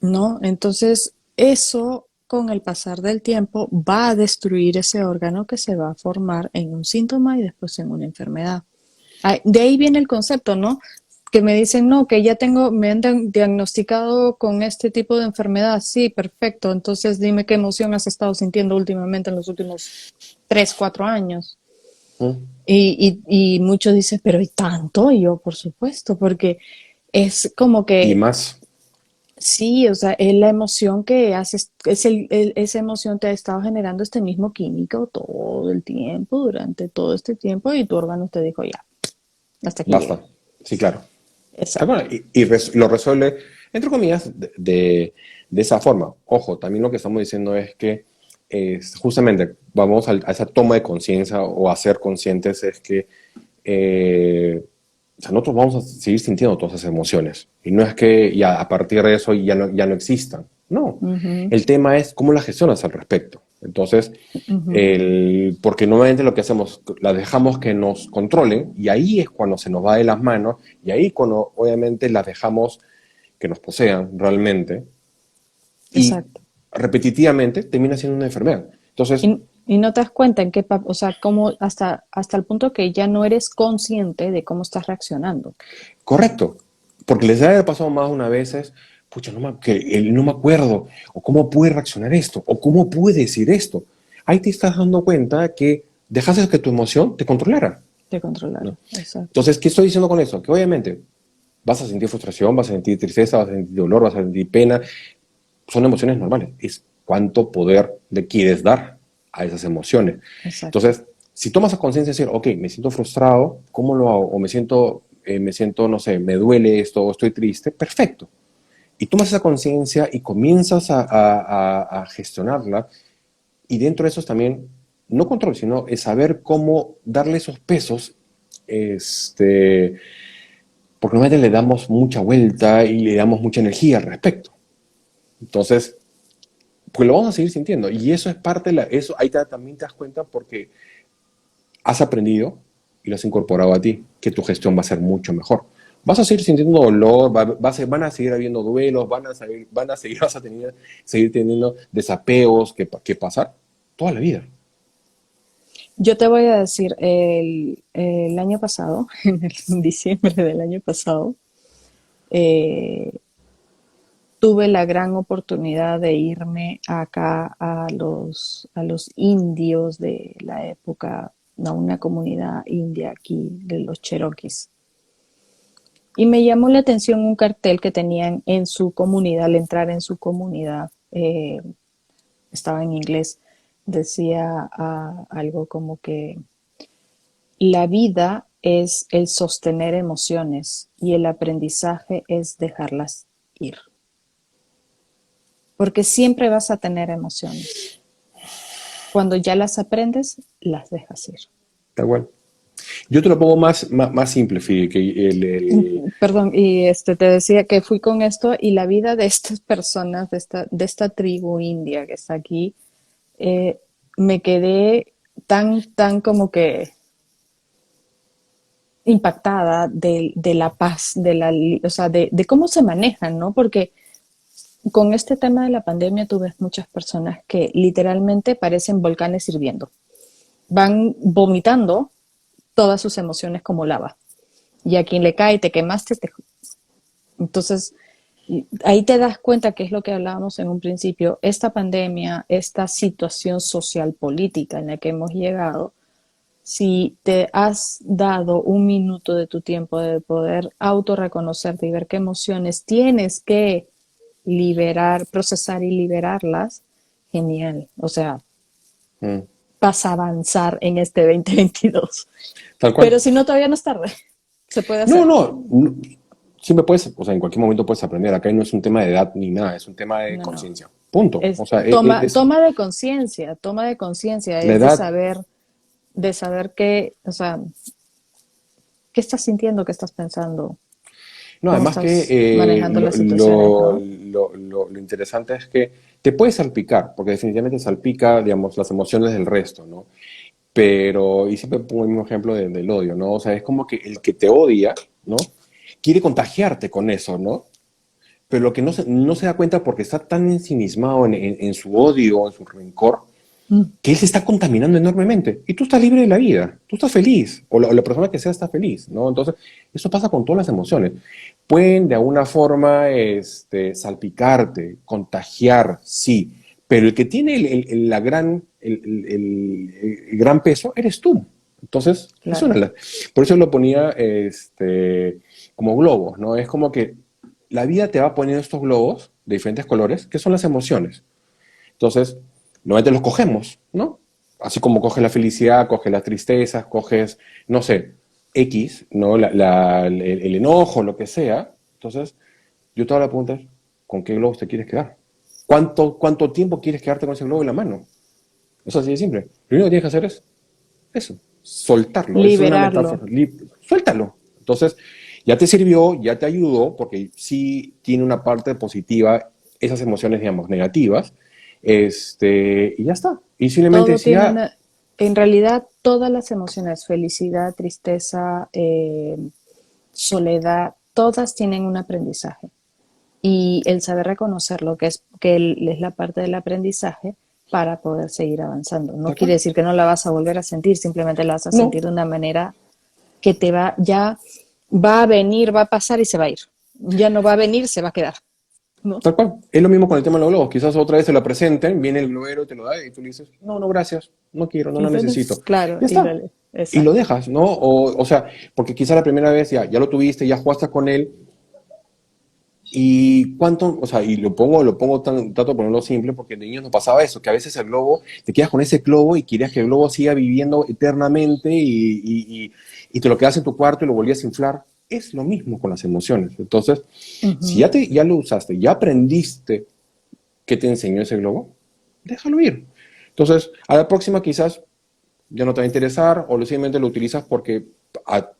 ¿No? Entonces, eso con el pasar del tiempo va a destruir ese órgano que se va a formar en un síntoma y después en una enfermedad. De ahí viene el concepto, ¿no? Que me dicen, no, que ya tengo, me han diagnosticado con este tipo de enfermedad. Sí, perfecto. Entonces dime qué emoción has estado sintiendo últimamente en los últimos 3, 4 años. ¿Mm? Y muchos dicen, pero ¿y tanto? Y yo, por supuesto, porque es como Y que más, sí, o sea, es la emoción que haces, esa emoción te ha estado generando este mismo químico todo el tiempo, durante todo este tiempo, y tu órgano te dijo ya, hasta aquí llegué. basta. Sí, claro. Tal Exacto. cual, lo resuelve, entre comillas, de esa forma. Ojo, también lo que estamos diciendo es que justamente vamos a esa toma de conciencia o a ser conscientes es que o sea, nosotros vamos a seguir sintiendo todas esas emociones. Y no es que ya a partir de eso ya no existan. No. Ujú, El tema es cómo las gestionas al respecto. Entonces, ujú. porque normalmente lo que hacemos, las dejamos que nos controlen y ahí es cuando se nos va de las manos y ahí cuando obviamente las dejamos que nos posean realmente y Exacto. repetitivamente termina siendo una enfermedad. Entonces, Y no te das cuenta en qué, o sea, cómo hasta el punto que ya no eres consciente de cómo estás reaccionando. correcto, porque les ha pasado más de una vez, pucha, no me acuerdo, o cómo pude reaccionar esto, o cómo pude decir esto. Ahí te estás dando cuenta que dejaste que tu emoción te controlara, De controlar. ¿no? Exacto. Entonces, ¿qué estoy diciendo con eso? Que obviamente vas a sentir frustración, vas a sentir tristeza, vas a sentir dolor, vas a sentir pena, son emociones normales. Es cuánto poder le quieres dar a esas emociones. Exacto. Entonces, si tomas a conciencia de decir, ok, me siento frustrado, ¿cómo lo hago? O me siento, no sé, me duele esto, o estoy triste, perfecto. Y tomas esa conciencia y comienzas a gestionarla. Y dentro de eso es también, no control, sino es saber cómo darle esos pesos, porque normalmente le damos mucha vuelta y le damos mucha energía al respecto. Entonces, pues lo vamos a seguir sintiendo. Y eso es parte de eso ahí también te das cuenta porque has aprendido y lo has incorporado a ti, que tu gestión va a ser mucho mejor. Vas a seguir sintiendo dolor, van a seguir habiendo duelos, vas a seguir teniendo desapegos que pasar toda la vida. Yo te voy a decir, el año pasado, en diciembre del año pasado, eh, tuve la gran oportunidad de irme acá a los indios de la época, a una comunidad india aquí de los Cherokees. Y me llamó la atención un cartel que tenían en su comunidad, al entrar en su comunidad, estaba en inglés, decía algo como que la vida es el sostener emociones y el aprendizaje es dejarlas ir. Porque siempre vas a tener emociones. Cuando ya las aprendes, las dejas ir. Tal cual. Yo te lo pongo más simple, Fide, que Perdón, y te decía que fui con esto y la vida de estas personas, de esta tribu india que está aquí, eh, me quedé tan como que impactada de la paz, o sea, de cómo se manejan, ¿no? Porque con este tema de la pandemia tú ves muchas personas que literalmente parecen volcanes hirviendo. Van vomitando todas sus emociones como lava. Y a quien le cae, te quemaste, entonces ahí te das cuenta que es lo que hablábamos en un principio, esta pandemia, esta situación social política en la que hemos llegado, si te has dado un minuto de tu tiempo de poder autorreconocerte y ver qué emociones tienes que liberar, procesar y liberarlas, genial. O sea, Mm. vas a avanzar en este 2022. Tal cual. Pero si no, todavía no es tarde. Se puede No, hacer. no, no, siempre puedes, o sea, en cualquier momento puedes aprender. Acá no es un tema de edad ni nada, es un tema de No, no. conciencia. Punto. O Es sea, toma de conciencia, la es edad. de saber qué, o sea, qué estás sintiendo, qué estás pensando, No, cómo además que estás manejando las situaciones, ¿no? lo interesante es que te puedes salpicar, porque definitivamente salpica, digamos, las emociones del resto, ¿no? Pero, y siempre pongo el mismo ejemplo del odio, ¿no? O sea, es como que el que te odia, ¿no? Quiere contagiarte con eso, ¿no? Pero lo que no se da cuenta porque está tan ensimismado en su odio, en su rencor, Mm. que él se está contaminando enormemente. Y tú estás libre de la vida, tú estás feliz, o la persona que sea está feliz, ¿no? Entonces, eso pasa con todas las emociones. Pueden de alguna forma salpicarte, contagiar, sí, pero el que tiene el gran peso eres tú. Entonces, Claro. por eso lo ponía como globos, ¿no? Es como que la vida te va poniendo estos globos de diferentes colores, que son las emociones. Entonces, normalmente los cogemos, ¿no? Así como coges la felicidad, coges las tristezas, coges, no sé, X, ¿no? El enojo, lo que sea. Entonces, yo te hago la pregunta, es, ¿con qué globos te quieres quedar? ¿Cuánto tiempo quieres quedarte con ese globo en la mano? Es así de simple. Lo único que tienes que hacer es eso, soltarlo. Es una Liberarlo. metáfora. Suéltalo. Entonces, ya te sirvió, ya te ayudó, porque sí tiene una parte positiva, esas emociones, digamos, negativas, y ya está. Y simplemente Todo si tiene ya, una, en realidad todas las emociones, felicidad, tristeza, soledad, todas tienen un aprendizaje. Y el saber reconocerlo, es la parte del aprendizaje para poder seguir avanzando. No tal quiere cual. decir que no la vas a volver a sentir, simplemente la vas a sentir No, de una manera que ya va a venir, va a pasar y se va a ir. Ya no va a venir, se va a quedar, ¿no? tal cual. Es lo mismo con el tema de los globos. Quizás otra vez te lo presenten, viene el globero, te lo da y tú le dices, no, no, gracias, no quiero, no lo necesito. Claro, Ya está. Y lo exacto. dejas, ¿no? O sea, porque quizás la primera vez ya lo tuviste, ya jugaste con él. Y cuánto, o sea, y trato de ponerlo simple porque de niños nos pasaba eso, que a veces el globo, te quedas con ese globo y querías que el globo siga viviendo eternamente y te lo quedas en tu cuarto y lo volvías a inflar. Es lo mismo con las emociones. Entonces, si Ujú. ya lo usaste, ya aprendiste qué te enseñó ese globo, déjalo ir. Entonces, a la próxima quizás ya no te va a interesar o simplemente lo utilizas porque,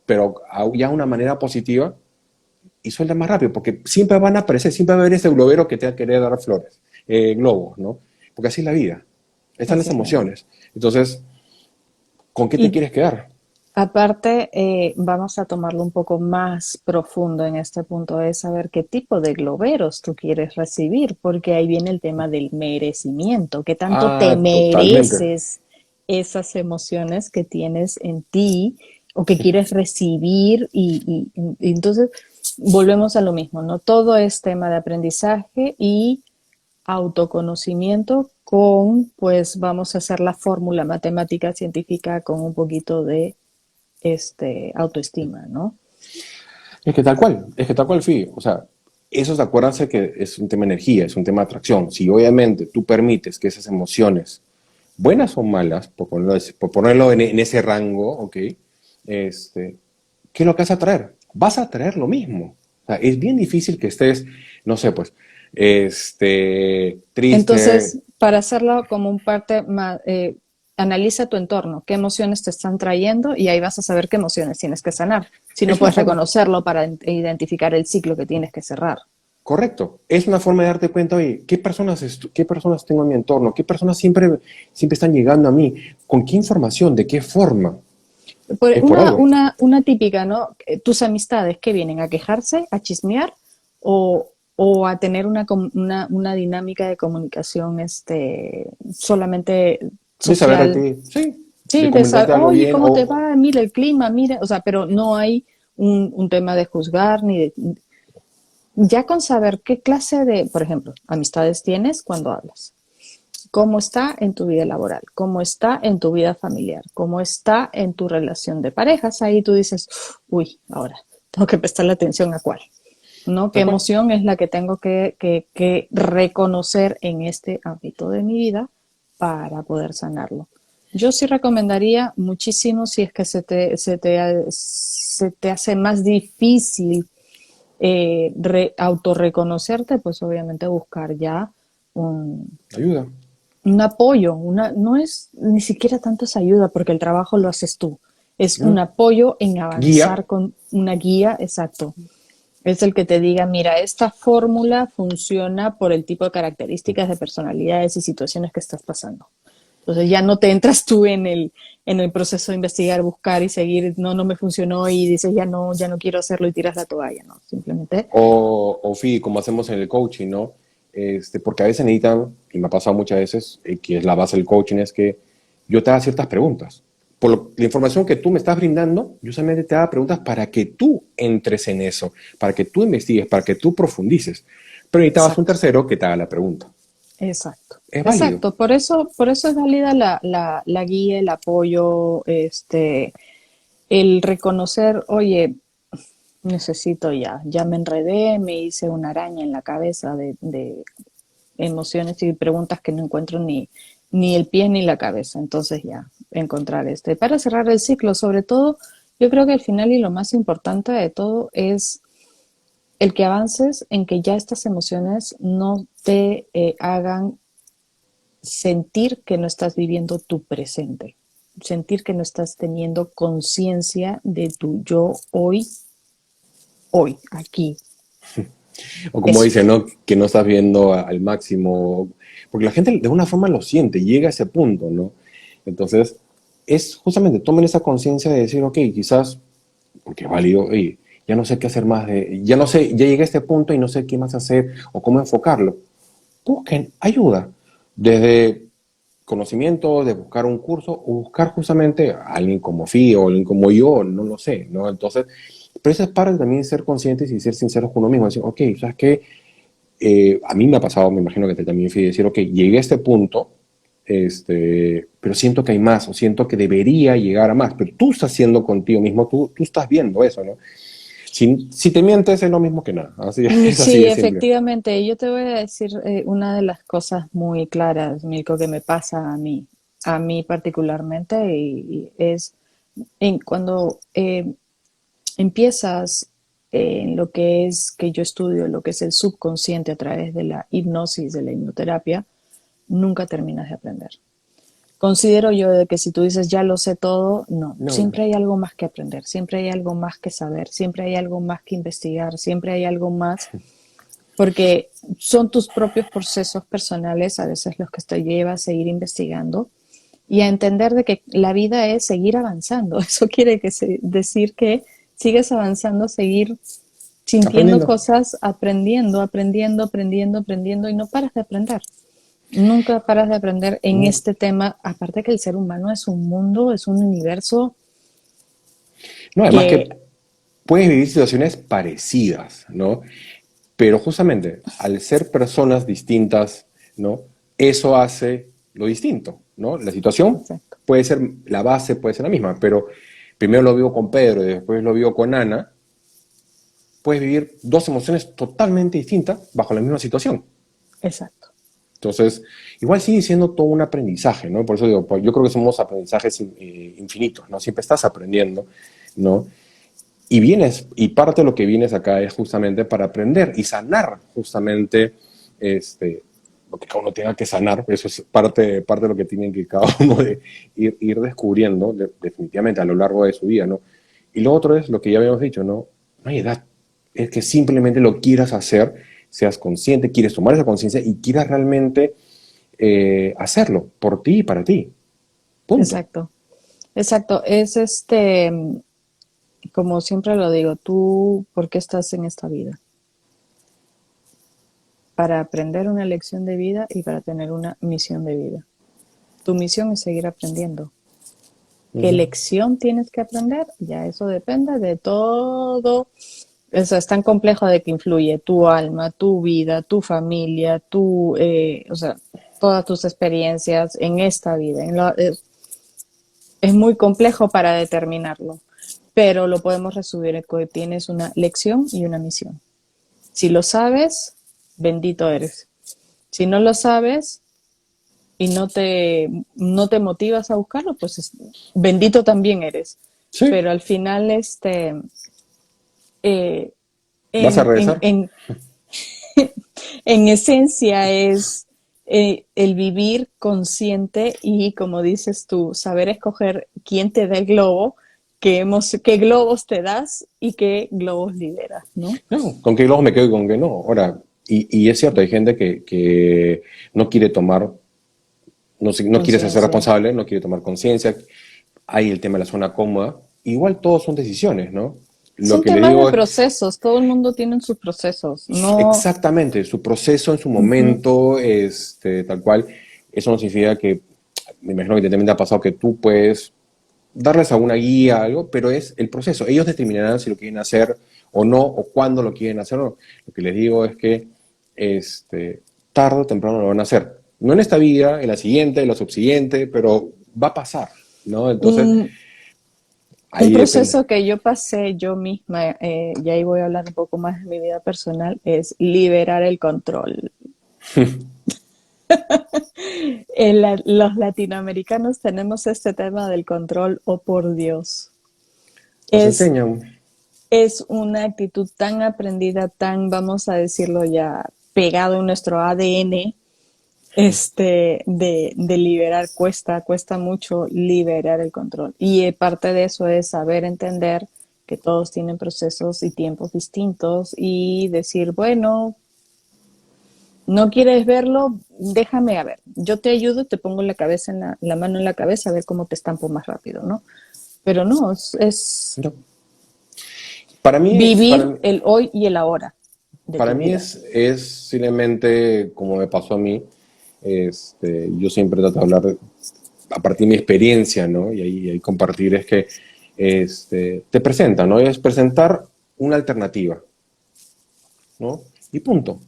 pero ya de una manera positiva y suelta más rápido, porque siempre van a aparecer, siempre va a haber ese globero que te va a querer dar flores, globos, ¿no? Porque así es la vida, están las Así es la vida. emociones. Entonces, ¿con qué te Y quieres quedar? aparte, vamos a tomarlo un poco más profundo en este punto, es saber qué tipo de globeros tú quieres recibir, porque ahí viene el tema del merecimiento, qué tanto te Ah, totalmente. mereces esas emociones que tienes en ti o que quieres recibir y entonces volvemos a lo mismo, ¿no? Todo es tema de aprendizaje y autoconocimiento con, pues vamos a hacer la fórmula matemática científica con un poquito de autoestima, ¿no? Es que tal cual, sí. O sea, eso, acuérdense que es un tema de energía, es un tema de atracción. Si obviamente tú permites que esas emociones, buenas o malas, por ponerlo en ese rango, ¿ok? ¿Qué es lo que vas a traer? Vas a traer lo mismo. O sea, es bien difícil que estés, no sé, pues, triste. Entonces, para hacerlo como un parte más, analiza tu entorno, qué emociones te están trayendo y ahí vas a saber qué emociones tienes que sanar. Si no Es una puedes forma, reconocerlo para identificar el ciclo que tienes que cerrar. correcto, es una forma de darte cuenta, oye, qué personas tengo en mi entorno? ¿Qué personas siempre están llegando a mí? ¿Con qué información? ¿De qué forma? Es por algo. Una típica, ¿no? Tus amistades que vienen a quejarse, a chismear o a tener una dinámica de comunicación solamente De saber de social. ti, sí, de Sí, de saber, comentarte algo oye, bien ¿cómo te o... va? Mira el clima, mira, o sea, pero no hay un tema de juzgar ni de... Ya con saber qué clase de, por ejemplo, amistades tienes cuando hablas, cómo está en tu vida laboral, cómo está en tu vida familiar, cómo está en tu relación de parejas, ahí tú dices, uy, ahora tengo que prestarle atención a cuál. ¿no? ¿Qué Tal cual. emoción es la que tengo que reconocer en este ámbito de mi vida para poder sanarlo? Yo sí recomendaría muchísimo si es que se te hace más difícil autorreconocerte, pues obviamente buscar ya un, Ayuda. un apoyo, no es ni siquiera tanto esa ayuda, porque el trabajo lo haces tú, es un ¿No? apoyo en Guía. avanzar con una guía, exacto. Es el que te diga, mira, esta fórmula funciona por el tipo de características de personalidades y situaciones que estás pasando. Entonces ya no te entras tú en el proceso de investigar, buscar y seguir, no, no me funcionó y dices, ya no quiero hacerlo y tiras la toalla, ¿no? Simplemente, Como hacemos en el coaching, ¿no? Porque a veces necesitan, y me ha pasado muchas veces, que es la base del coaching, es que yo te haga ciertas preguntas. La información que tú me estás brindando, yo solamente te haga preguntas para que tú entres en eso, para que tú investigues, para que tú profundices. Pero necesitabas un exacto. tercero que te haga la pregunta. Exacto, Es válido. exacto. Por eso es válida la guía, el apoyo, el reconocer, oye, necesito ya me enredé, me hice una araña en la cabeza de emociones y preguntas que no encuentro ni el pie ni la cabeza. Entonces ya, encontrar Para cerrar el ciclo, sobre todo, yo creo que al final y lo más importante de todo es el que avances en que ya estas emociones no te hagan sentir que no estás viviendo tu presente, sentir que no estás teniendo conciencia de tu yo hoy, aquí. O como Eso, dicen, ¿no? Que no estás viendo al máximo. Porque la gente de alguna forma lo siente, llega a ese punto, ¿no? Entonces, es justamente, tomen esa conciencia de decir, ok, quizás, porque es válido, oye, ya no sé qué hacer más, ya no sé, ya llegué a este punto y no sé qué más hacer o cómo enfocarlo. Busquen ayuda, desde conocimiento, de buscar un curso o buscar justamente a alguien como Fío o alguien como yo, no lo sé, ¿no? Entonces, pero eso es parte también de ser conscientes y ser sinceros con uno mismo, decir, ok, ¿sabes qué? A mí me ha pasado, me imagino que te también, Fío, decir, ok, llegué a este punto, pero siento que hay más, o siento que debería llegar a más, pero tú estás haciendo contigo mismo, tú estás viendo eso, ¿no? Si te mientes es lo mismo que nada, así, es así Sí, de simple. efectivamente. Yo te voy a decir una de las cosas muy claras, Milko, que me pasa a mí particularmente, y es cuando empiezas en lo que es que yo estudio, lo que es el subconsciente a través de la hipnosis, de la hipnoterapia, nunca terminas de aprender. Considero yo de que si tú dices ya lo sé todo, no, No, no, siempre hay algo más que aprender, siempre hay algo más que saber, siempre hay algo más que investigar, siempre hay algo más, porque son tus propios procesos personales a veces los que te lleva a seguir investigando y a entender de que la vida es seguir avanzando. Eso quiere decir que sigues avanzando, seguir sintiendo aprendiendo. cosas, aprendiendo y no paras de aprender. Nunca paras de aprender en No, este tema, aparte que el ser humano es un mundo, es un universo no, además que, que puedes vivir situaciones parecidas, ¿no? Pero justamente al ser personas distintas, ¿no? Eso hace lo distinto, ¿no? La situación exacto, puede ser, la base puede ser la misma, pero primero lo vivo con Pedro y después lo vivo con Ana, puedes vivir dos emociones totalmente distintas bajo la misma situación. exacto, Entonces, igual sigue siendo todo un aprendizaje, ¿no? Por eso digo, pues, yo creo que somos aprendizajes infinitos, ¿no? Siempre estás aprendiendo, ¿no? Y parte de lo que vienes acá es justamente para aprender y sanar justamente lo que cada uno tenga que sanar. Eso es parte de lo que tienen que cada uno de ir descubriendo definitivamente a lo largo de su vida, ¿no? Y lo otro es lo que ya habíamos dicho, ¿no? No hay edad. Es que simplemente lo quieras hacer, seas consciente, quieres tomar esa conciencia y quieras realmente hacerlo por ti y para ti. Punto. exacto, exacto. Es como siempre lo digo, tú, ¿por qué estás en esta vida? Para aprender una lección de vida y para tener una misión de vida. Tu misión es seguir aprendiendo. ¿Qué Ujú. lección tienes que aprender? Ya eso depende de todo. Eso es tan complejo de que influye tu alma, tu vida, tu familia, o sea, todas tus experiencias en esta vida. Es muy complejo para determinarlo, pero lo podemos resumir en que tienes una lección y una misión. Si lo sabes, bendito eres. Si no lo sabes y no te motivas a buscarlo, pues bendito también eres. Sí, Pero al final, eh, vas a en, en, regresar. en, en esencia es el vivir consciente y, como dices tú, saber escoger quién te da el globo, qué globos te das y qué globos liberas, ¿no? No, con qué globos me quedo y con qué no. Ahora, y es cierto, hay gente que no quiere tomar, no quiere ser Conciencia. responsable, no quiere tomar conciencia. Hay el tema de la zona cómoda. Igual todos son decisiones, ¿no? Lo Son que le temas de digo es procesos, todo el mundo tiene sus procesos, no. exactamente su proceso en su Ujú. momento, tal cual. Eso no significa que, me imagino que también te ha pasado que tú puedes darles alguna guía, algo, pero es el proceso. Ellos determinarán si lo quieren hacer o no, o cuándo lo quieren hacer o no. Lo que les digo es que tarde o temprano lo van a hacer. No en esta vida, en la siguiente, en la subsiguiente, pero va a pasar, ¿no? Entonces, Un, un ahí depende. proceso que yo pasé yo misma, y ahí voy a hablar un poco más de mi vida personal, es liberar el control. Los latinoamericanos tenemos este tema del control, oh por Dios. Nos Es, enseñan. es una actitud tan aprendida, tan, vamos a decirlo ya, pegado en nuestro ADN, de liberar, cuesta mucho liberar el control. Y parte de eso es saber entender que todos tienen procesos y tiempos distintos y decir, bueno, no quieres verlo, déjame a ver, yo te ayudo, te pongo la cabeza la mano en la cabeza a ver cómo te estampo más rápido, ¿no? Pero no, es No. Para mí, vivir el hoy y el ahora de para tu mí vida. es simplemente como me pasó a mí. Yo siempre trato de hablar a partir de mi experiencia, ¿no? Y ahí compartir es que te presentan, ¿no? Es presentar una alternativa, ¿no? Y punto.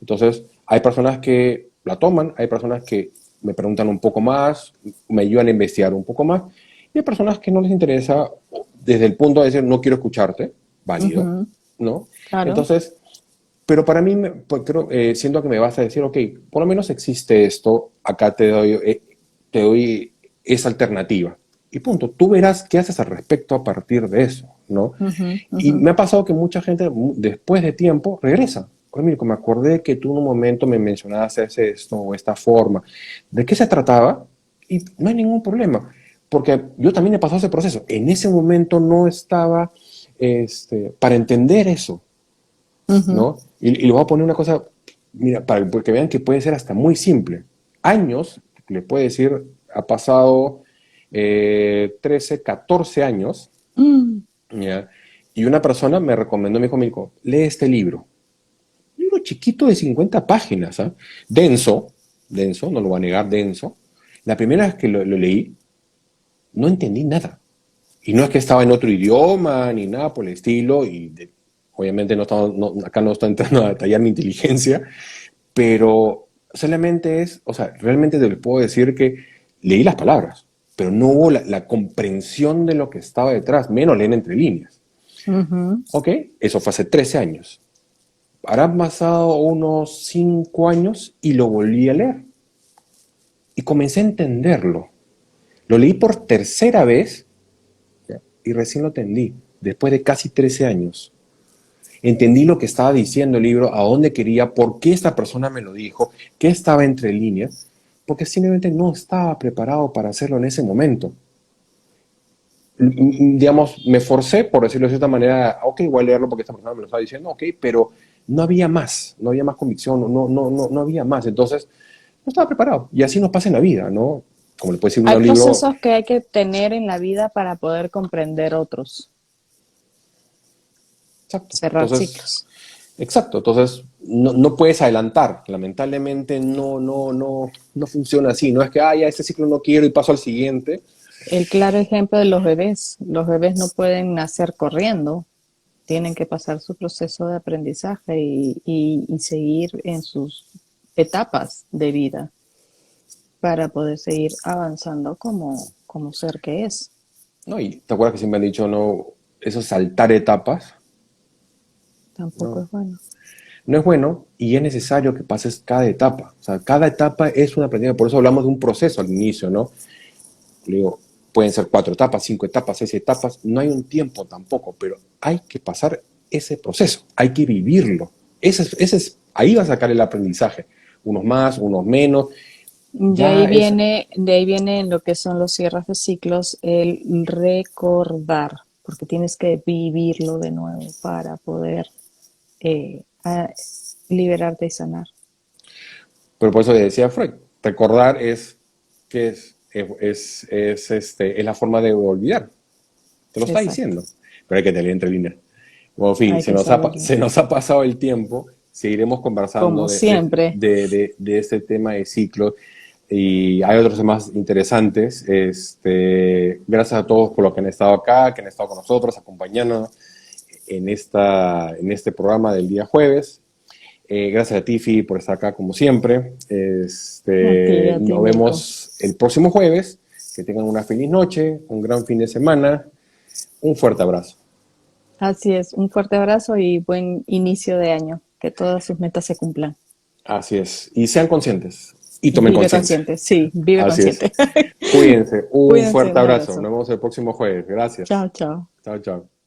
Entonces, hay personas que la toman, hay personas que me preguntan un poco más, me ayudan a investigar un poco más, y hay personas que no les interesa desde el punto de decir, no quiero escucharte, válido, Ujú, ¿no? claro. Entonces, pero para mí, pues, creo, siento que me vas a decir, ok, por lo menos existe esto, acá te doy esa alternativa. Y punto, tú verás qué haces al respecto a partir de eso, ¿no? Ujú, Y ujú. me ha pasado que mucha gente, después de tiempo, regresa. Oye, mira, me acordé que tú en un momento me mencionaste esto o esta forma. ¿De qué se trataba? Y no hay ningún problema, porque yo también he pasado ese proceso. En ese momento no estaba para entender eso, Ujú. ¿no? Y le voy a poner una cosa, mira, para que vean que puede ser hasta muy simple. Años, le puede decir, ha pasado 13, 14 años, Mm. ¿ya? Y una persona me recomendó, me dijo, Milko, lee este libro. Un libro chiquito de 50 páginas, ¿ah? Denso, denso, no lo voy a negar, denso. La primera vez que lo leí, no entendí nada. Y no es que estaba en otro idioma ni nada por el estilo, obviamente acá no está entrando a detallar mi inteligencia, pero solamente es, o sea, realmente te puedo decir que leí las palabras, pero no hubo la comprensión de lo que estaba detrás, menos leer entre líneas. Ujú. ¿Ok? Eso fue hace 13 años. Habrán pasado unos 5 años y lo volví a leer. Y comencé a entenderlo. Lo leí por tercera vez, ¿ya? Y recién lo entendí, después de casi 13 años. Entendí lo que estaba diciendo el libro, a dónde quería, por qué esta persona me lo dijo, qué estaba entre líneas, porque simplemente no estaba preparado para hacerlo en ese momento. Digamos, me forcé, por decirlo de cierta manera, ok, voy a leerlo porque esta persona me lo está diciendo, ok, pero no había más convicción, no había más. Entonces, no estaba preparado. Y así nos pasa en la vida, ¿no? Como le puede decir Hay un libro, procesos que hay que tener en la vida para poder comprender otros, exacto. cerrar Entonces, ciclos. exacto. Entonces, no puedes adelantar. Lamentablemente no funciona así. No es que, ya este ciclo no quiero y paso al siguiente. El claro ejemplo de los bebés. Los bebés no pueden nacer corriendo, tienen que pasar su proceso de aprendizaje y seguir en sus etapas de vida para poder seguir avanzando como ser que es. ¿No? Y te acuerdas que siempre han dicho, no, eso es saltar etapas. Tampoco No, es bueno. no es bueno y es necesario que pases cada etapa. O sea, cada etapa es un aprendizaje. Por eso hablamos de un proceso al inicio, ¿no? Le digo, pueden ser 4 etapas, 5 etapas, 6 etapas. No hay un tiempo tampoco, pero hay que pasar ese proceso. Hay que vivirlo. Ahí va a sacar el aprendizaje. Unos más, unos menos. Ya es. De ahí viene en lo que son los cierres de ciclos, el recordar, porque tienes que vivirlo de nuevo para poder eh, a- liberarte y sanar. Pero por eso le decía Freud, recordar es que es la forma de olvidar. Te lo está Exacto. diciendo. Pero hay que tener entre líneas. Bueno, en fin, Hay que saberlo. se nos ha pasado el tiempo. Seguiremos conversando Como siempre. de este tema de ciclos. Y hay otros temas interesantes. Gracias a todos por los que han estado acá, que han estado con nosotros, acompañándonos en este programa del día jueves. Gracias a Tiffy por estar acá como siempre. A ti, Nos Mirko. vemos el próximo jueves. Que tengan una feliz noche, un gran fin de semana. Un fuerte abrazo. Así es, un fuerte abrazo y buen inicio de año. Que todas sus metas se cumplan. Así es. Y sean conscientes. Y tomen Vive conciencia. consciente, sí, vive Así es. consciente. Cuídense. Un Cuídense, fuerte un abrazo. abrazo. Nos vemos el próximo jueves. Gracias. Chao, chao. Chao, chao.